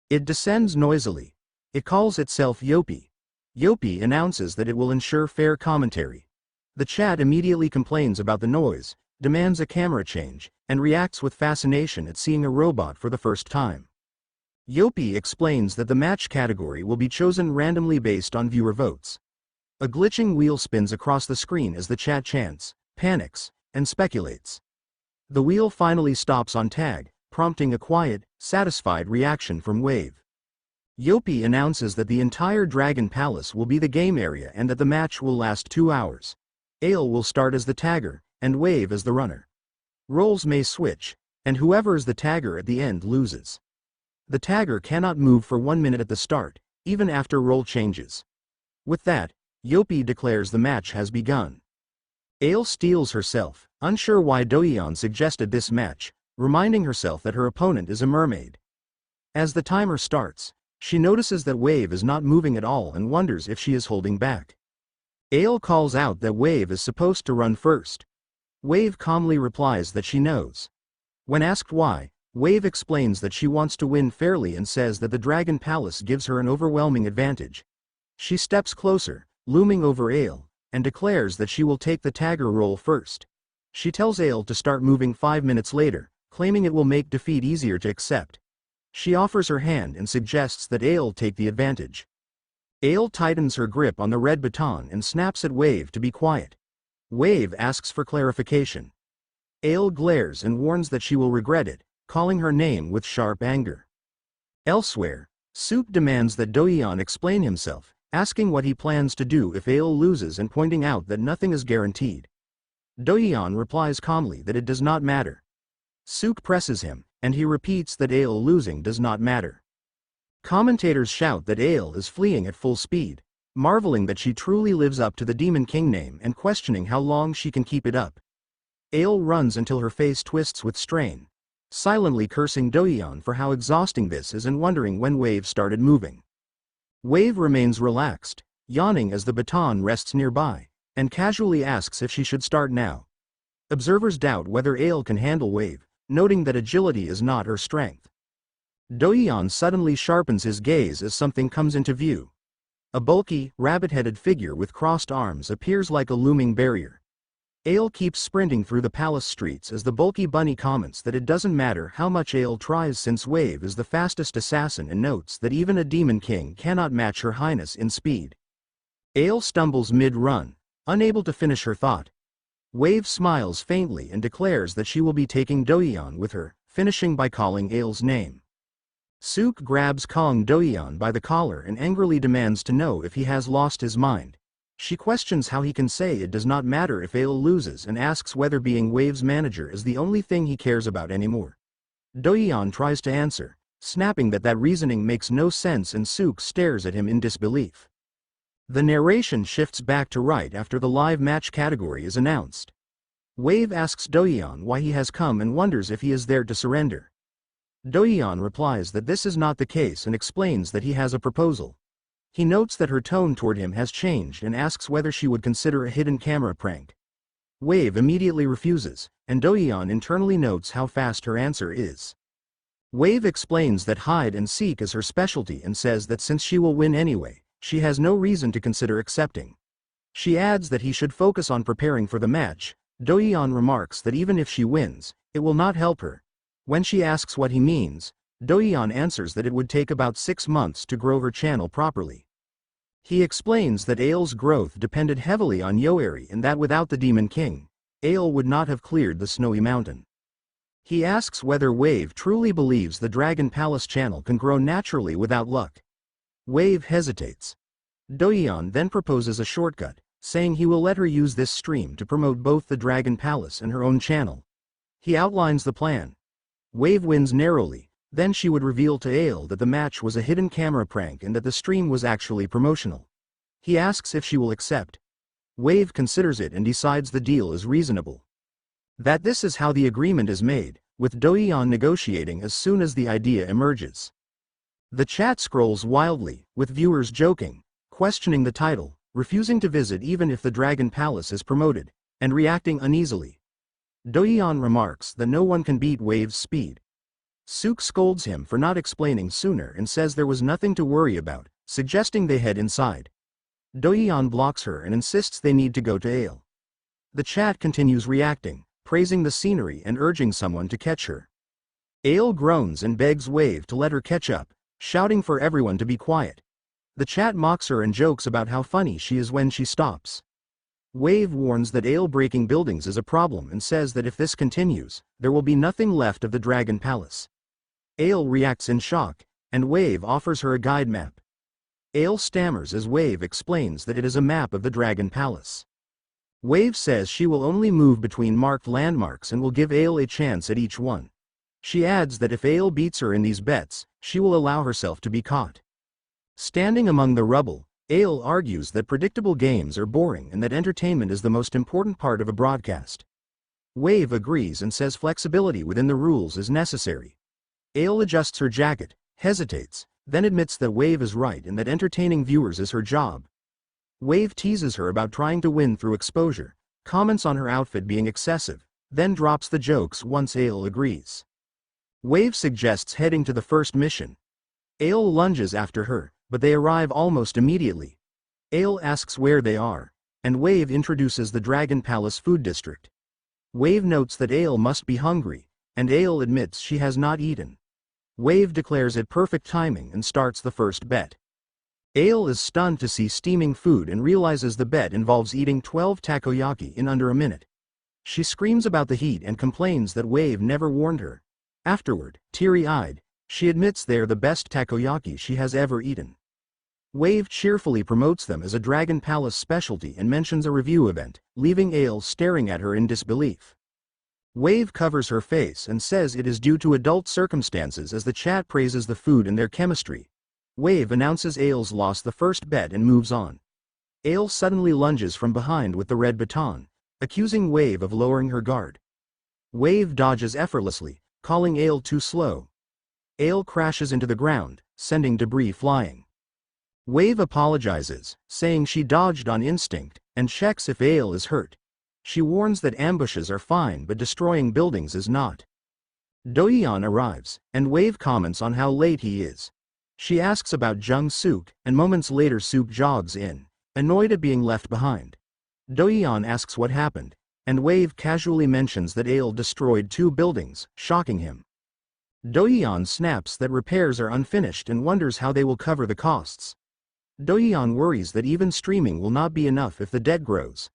It descends noisily. It calls itself Yopi. Yopi announces that it will ensure fair commentary. The chat immediately complains about the noise, demands a camera change, and reacts with fascination at seeing a robot for the first time. Yopi explains that the match category will be chosen randomly based on viewer votes. A glitching wheel spins across the screen as the chat chants, panics, and speculates. The wheel finally stops on tag, prompting a quiet, satisfied reaction from Wave. Yopi announces that the entire Dragon Palace will be the game area and that the match will last 2 hours. Ale will start as the tagger, and Wave as the runner. Roles may switch, and whoever is the tagger at the end loses. The tagger cannot move for 1 minute at the start, even after role changes. With that, Yopi declares the match has begun. Ale steels herself, unsure why Dohyun suggested this match, reminding herself that her opponent is a mermaid. As the timer starts, she notices that Wave is not moving at all and wonders if she is holding back. Ale calls out that Wave is supposed to run first. Wave calmly replies that she knows. When asked why, Wave explains that she wants to win fairly and says that the Dragon Palace gives her an overwhelming advantage. She steps closer, looming over Ale, and declares that she will take the tagger role first. She tells Ale to start moving 5 minutes later, claiming it will make defeat easier to accept. She offers her hand and suggests that Ale take the advantage. Ale tightens her grip on the red baton and snaps at Wave to be quiet. Wave asks for clarification. Ale glares and warns that she will regret it, calling her name with sharp anger. Elsewhere, Sook demands that Dohyun explain himself, asking what he plans to do if Ail loses and pointing out that nothing is guaranteed. Dohyun replies calmly that it does not matter. Sook presses him, and he repeats that Ail losing does not matter. Commentators shout that Ail is fleeing at full speed, marveling that she truly lives up to the Demon King name and questioning how long she can keep it up. Ail runs until her face twists with strain, silently cursing Dohyun for how exhausting this is and wondering when Wave started moving. Wave remains relaxed, yawning as the baton rests nearby, and casually asks if she should start now. Observers doubt whether Ail can handle Wave, noting that agility is not her strength. Dohyun suddenly sharpens his gaze as something comes into view. A bulky, rabbit-headed figure with crossed arms appears like a looming barrier. Ail keeps sprinting through the palace streets as the bulky bunny comments that it doesn't matter how much Ail tries since Wave is the fastest assassin and notes that even a demon king cannot match her highness in speed. Ail stumbles mid-run, unable to finish her thought. Wave smiles faintly and declares that she will be taking Dohyun with her, finishing by calling Ail's name. Sook grabs Kong Dohyun by the collar and angrily demands to know if he has lost his mind. She questions how he can say it does not matter if Ail loses and asks whether being Wave's manager is the only thing he cares about anymore. Dohyun tries to answer, snapping that reasoning makes no sense, and Sook stares at him in disbelief. The narration shifts back to right after the live match category is announced. Wave asks Dohyun why he has come and wonders if he is there to surrender. Dohyun replies that this is not the case and explains that he has a proposal. He notes that her tone toward him has changed and asks whether she would consider a hidden camera prank. Wave immediately refuses, and Dohyun internally notes how fast her answer is. Wave explains that hide and seek is her specialty and says that since she will win anyway, she has no reason to consider accepting. She adds that he should focus on preparing for the match. Dohyun remarks that even if she wins, it will not help her. When she asks what he means, Dohyun answers that it would take about 6 months to grow her channel properly. He explains that Ail's growth depended heavily on Yoeri and that without the Demon King, Ail would not have cleared the snowy mountain. He asks whether Wave truly believes the Dragon Palace channel can grow naturally without luck. Wave hesitates. Dohyun then proposes a shortcut, saying he will let her use this stream to promote both the Dragon Palace and her own channel. He outlines the plan. Wave wins narrowly. Then she would reveal to Ail that the match was a hidden camera prank and that the stream was actually promotional. He asks if she will accept. Wave considers it and decides the deal is reasonable. That this is how the agreement is made, with Dohyun negotiating as soon as the idea emerges. The chat scrolls wildly, with viewers joking, questioning the title, refusing to visit even if the Dragon Palace is promoted, and reacting uneasily. Dohyun remarks that no one can beat Wave's speed. Sook scolds him for not explaining sooner and says there was nothing to worry about, suggesting they head inside. Dohyun blocks her and insists they need to go to Ail. The chat continues reacting, praising the scenery and urging someone to catch her. Ail groans and begs Wave to let her catch up, shouting for everyone to be quiet. The chat mocks her and jokes about how funny she is when she stops. Wave warns that Ail breaking buildings is a problem and says that if this continues, there will be nothing left of the Dragon Palace. Ail reacts in shock, and Wave offers her a guide map. Ail stammers as Wave explains that it is a map of the Dragon Palace. Wave says she will only move between marked landmarks and will give Ail a chance at each one. She adds that if Ail beats her in these bets, she will allow herself to be caught. Standing among the rubble, Ail argues that predictable games are boring and that entertainment is the most important part of a broadcast. Wave agrees and says flexibility within the rules is necessary. Ail adjusts her jacket, hesitates, then admits that Wave is right and that entertaining viewers is her job. Wave teases her about trying to win through exposure, comments on her outfit being excessive, then drops the jokes once Ail agrees. Wave suggests heading to the first mission. Ail lunges after her, but they arrive almost immediately. Ail asks where they are, and Wave introduces the Dragon Palace food district. Wave notes that Ail must be hungry, and Ail admits she has not eaten. Wave declares it perfect timing and starts the first bet. Ail is stunned to see steaming food and realizes the bet involves eating 12 takoyaki in under a minute. She screams about the heat and complains that Wave never warned her. Afterward, teary-eyed, she admits they're the best takoyaki she has ever eaten. Wave cheerfully promotes them as a Dragon Palace specialty and mentions a review event, leaving Ale staring at her in disbelief. Wave covers her face and says it is due to adult circumstances as the chat praises the food and their chemistry. Wave announces Ale's lost the first bet and moves on. Ale suddenly lunges from behind with the red baton, accusing Wave of lowering her guard. Wave dodges effortlessly, calling Ale too slow. Ale crashes into the ground, sending debris flying. Wave apologizes, saying she dodged on instinct, and checks if Ale is hurt. She warns that ambushes are fine but destroying buildings is not. Dohyun arrives, and Wave comments on how late he is. She asks about Jung Suk, and moments later Suk jogs in, annoyed at being left behind. Dohyun asks what happened, and Wave casually mentions that Ale destroyed 2 buildings, shocking him. Dohyun snaps that repairs are unfinished and wonders how they will cover the costs. Dohyun worries that even streaming will not be enough if the debt grows.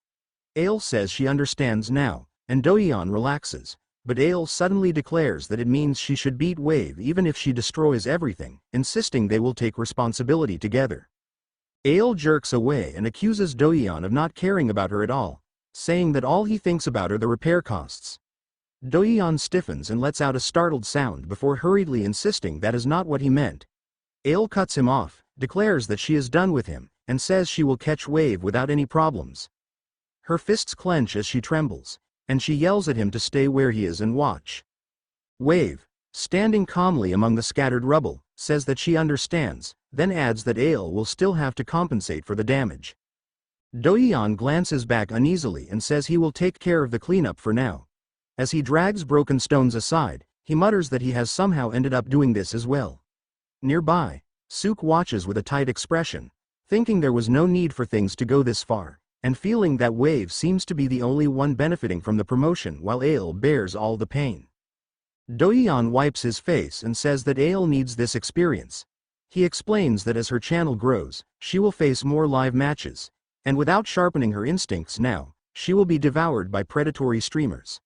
Ale says she understands now, and Dohyun relaxes, but Ale suddenly declares that it means she should beat Wave even if she destroys everything, insisting they will take responsibility together. Ale jerks away and accuses Dohyun of not caring about her at all, saying that all he thinks about are the repair costs. Dohyun stiffens and lets out a startled sound before hurriedly insisting that is not what he meant. Ale cuts him off, declares that she is done with him, and says she will catch Wave without any problems. Her fists clench as she trembles, and she yells at him to stay where he is and watch. Wave, standing calmly among the scattered rubble, says that she understands, then adds that Ale will still have to compensate for the damage. Dohyun glances back uneasily and says he will take care of the cleanup for now. As he drags broken stones aside, he mutters that he has somehow ended up doing this as well. Nearby, Suk watches with a tight expression, thinking there was no need for things to go this far, and feeling that Wave seems to be the only one benefiting from the promotion while Ale bears all the pain. Dohyun wipes his face and says that Ale needs this experience. He explains that as her channel grows, she will face more live matches, and without sharpening her instincts now, she will be devoured by predatory streamers.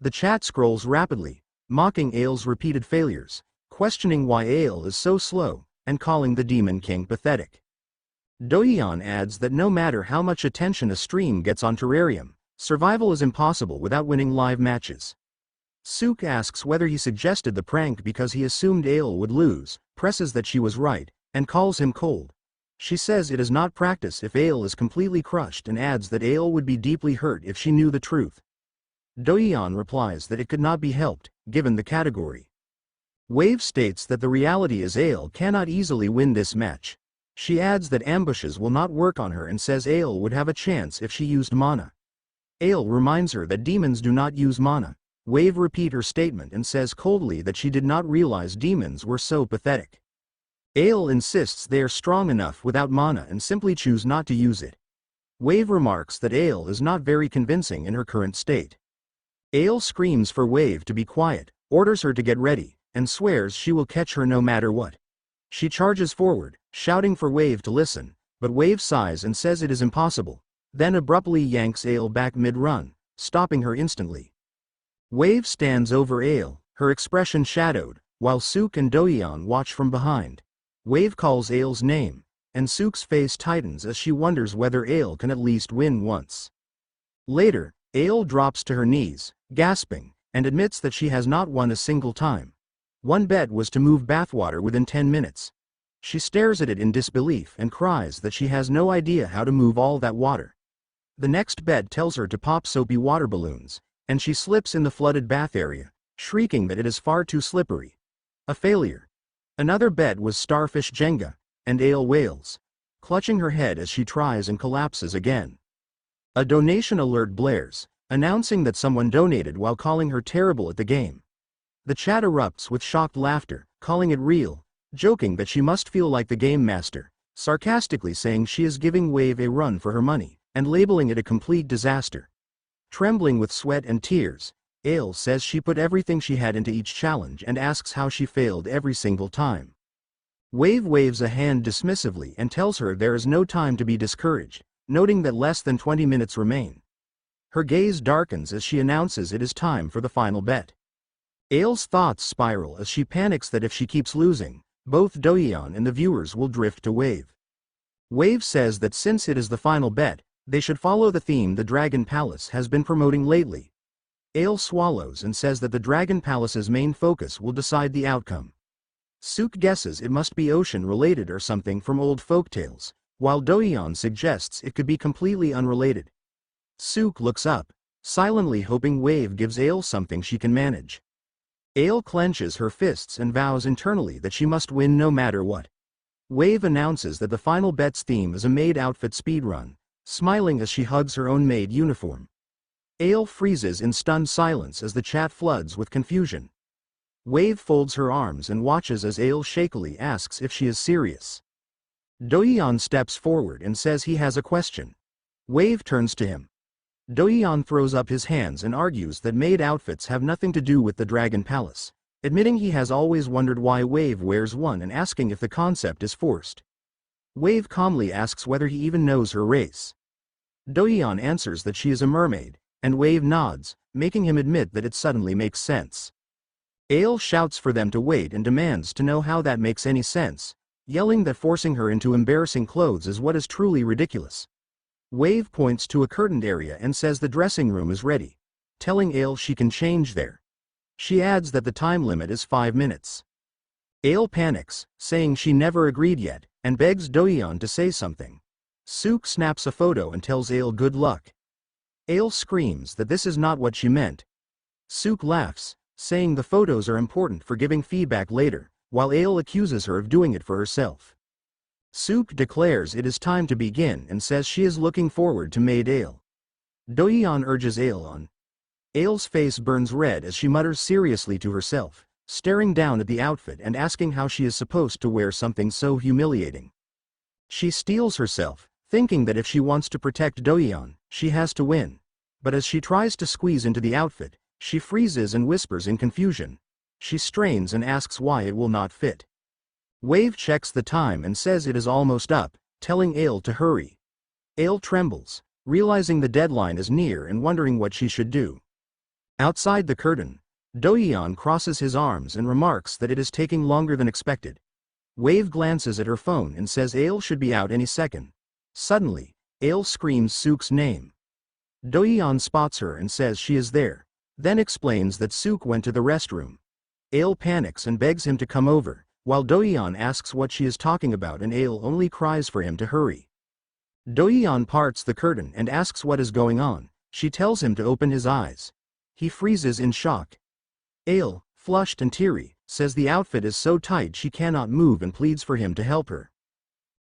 The chat scrolls rapidly, mocking Ale's repeated failures, questioning why Ale is so slow, and calling the Demon King pathetic. Dohyun adds that no matter how much attention a stream gets on Terrarium, survival is impossible without winning live matches. Suk asks whether he suggested the prank because he assumed Ale would lose, presses that she was right, and calls him cold. She says it is not practice if Ale is completely crushed and adds that Ale would be deeply hurt if she knew the truth. Dohyun replies that it could not be helped, given the category. Wave states that the reality is Ale cannot easily win this match. She adds that ambushes will not work on her and says Ale would have a chance if she used mana. Ale reminds her that demons do not use mana. Wave repeats her statement and says coldly that she did not realize demons were so pathetic. Ale insists they are strong enough without mana and simply choose not to use it. Wave remarks that Ale is not very convincing in her current state. Ale screams for Wave to be quiet, orders her to get ready, and swears she will catch her no matter what. She charges forward, shouting for Wave to listen, but Wave sighs and says it is impossible, then abruptly yanks Ale back mid-run, stopping her instantly. Wave stands over Ale, her expression shadowed, while Suk and Dohyun watch from behind. Wave calls Ale's name, and Suk's face tightens as she wonders whether Ale can at least win once. Later, Ale drops to her knees, gasping, and admits that she has not won a single time. One bet was to move bathwater within 10 minutes. She stares at it in disbelief and cries that she has no idea how to move all that water. The next bet tells her to pop soapy water balloons, and she slips in the flooded bath area, shrieking that it is far too slippery. A failure. Another bet was starfish Jenga, and Ale wails, clutching her head as she tries and collapses again. A donation alert blares, announcing that someone donated while calling her terrible at the game. The chat erupts with shocked laughter, calling it real, joking that she must feel like the game master, sarcastically saying she is giving Wave a run for her money, and labeling it a complete disaster. Trembling with sweat and tears, Ale says she put everything she had into each challenge and asks how she failed every single time. Wave waves a hand dismissively and tells her there is no time to be discouraged, noting that less than 20 minutes remain. Her gaze darkens as she announces it is time for the final bet. Ail's thoughts spiral as she panics that if she keeps losing, both Dohyun and the viewers will drift to Wave. Wave says that since it is the final bet, they should follow the theme the Dragon Palace has been promoting lately. Ail swallows and says that the Dragon Palace's main focus will decide the outcome. Suk guesses it must be ocean-related or something from old folktales, while Dohyun suggests it could be completely unrelated. Suk looks up, silently hoping Wave gives Ail something she can manage. Ail clenches her fists and vows internally that she must win no matter what. Wave announces that the final bet's theme is a maid outfit speedrun, smiling as she hugs her own maid uniform. Ail freezes in stunned silence as the chat floods with confusion. Wave folds her arms and watches as Ail shakily asks if she is serious. Dohyun steps forward and says he has a question. Wave turns to him. Dohyun throws up his hands and argues that maid outfits have nothing to do with the Dragon Palace, admitting he has always wondered why Wave wears one and asking if the concept is forced. Wave calmly asks whether he even knows her race. Dohyun answers that she is a mermaid, and Wave nods, making him admit that it suddenly makes sense. Ail shouts for them to wait and demands to know how that makes any sense, yelling that forcing her into embarrassing clothes is what is truly ridiculous. Wave points to a curtained area and says the dressing room is ready, telling Ail she can change there. She adds that the time limit is 5 minutes. Ail panics, saying she never agreed yet, and begs Dohyun to say something. Suk snaps a photo and tells Ail good luck. Ail screams that this is not what she meant. Suk laughs, saying the photos are important for giving feedback later, while Ail accuses her of doing it for herself. Suk declares it is time to begin and says she is looking forward to maid Ail. Dohyun urges Ail on. Ail's face burns red as she mutters seriously to herself, staring down at the outfit and asking how she is supposed to wear something so humiliating. She steels herself, thinking that if she wants to protect Dohyun, she has to win. But as she tries to squeeze into the outfit, she freezes and whispers in confusion. She strains and asks why it will not fit. Wave checks the time and says it is almost up, telling Ail to hurry. Ail trembles, realizing the deadline is near and wondering what she should do. Outside the curtain, Dohyun crosses his arms and remarks that it is taking longer than expected. Wave glances at her phone and says Ail should be out any second. Suddenly, Ail screams Suk's name. Dohyun spots her and says she is there, then explains that Suk went to the restroom. Ail panics and begs him to come over, while Dohyun asks what she is talking about and Ail only cries for him to hurry. Dohyun parts the curtain and asks what is going on. She tells him to open his eyes. He freezes in shock. Ail, flushed and teary, says the outfit is so tight she cannot move and pleads for him to help her.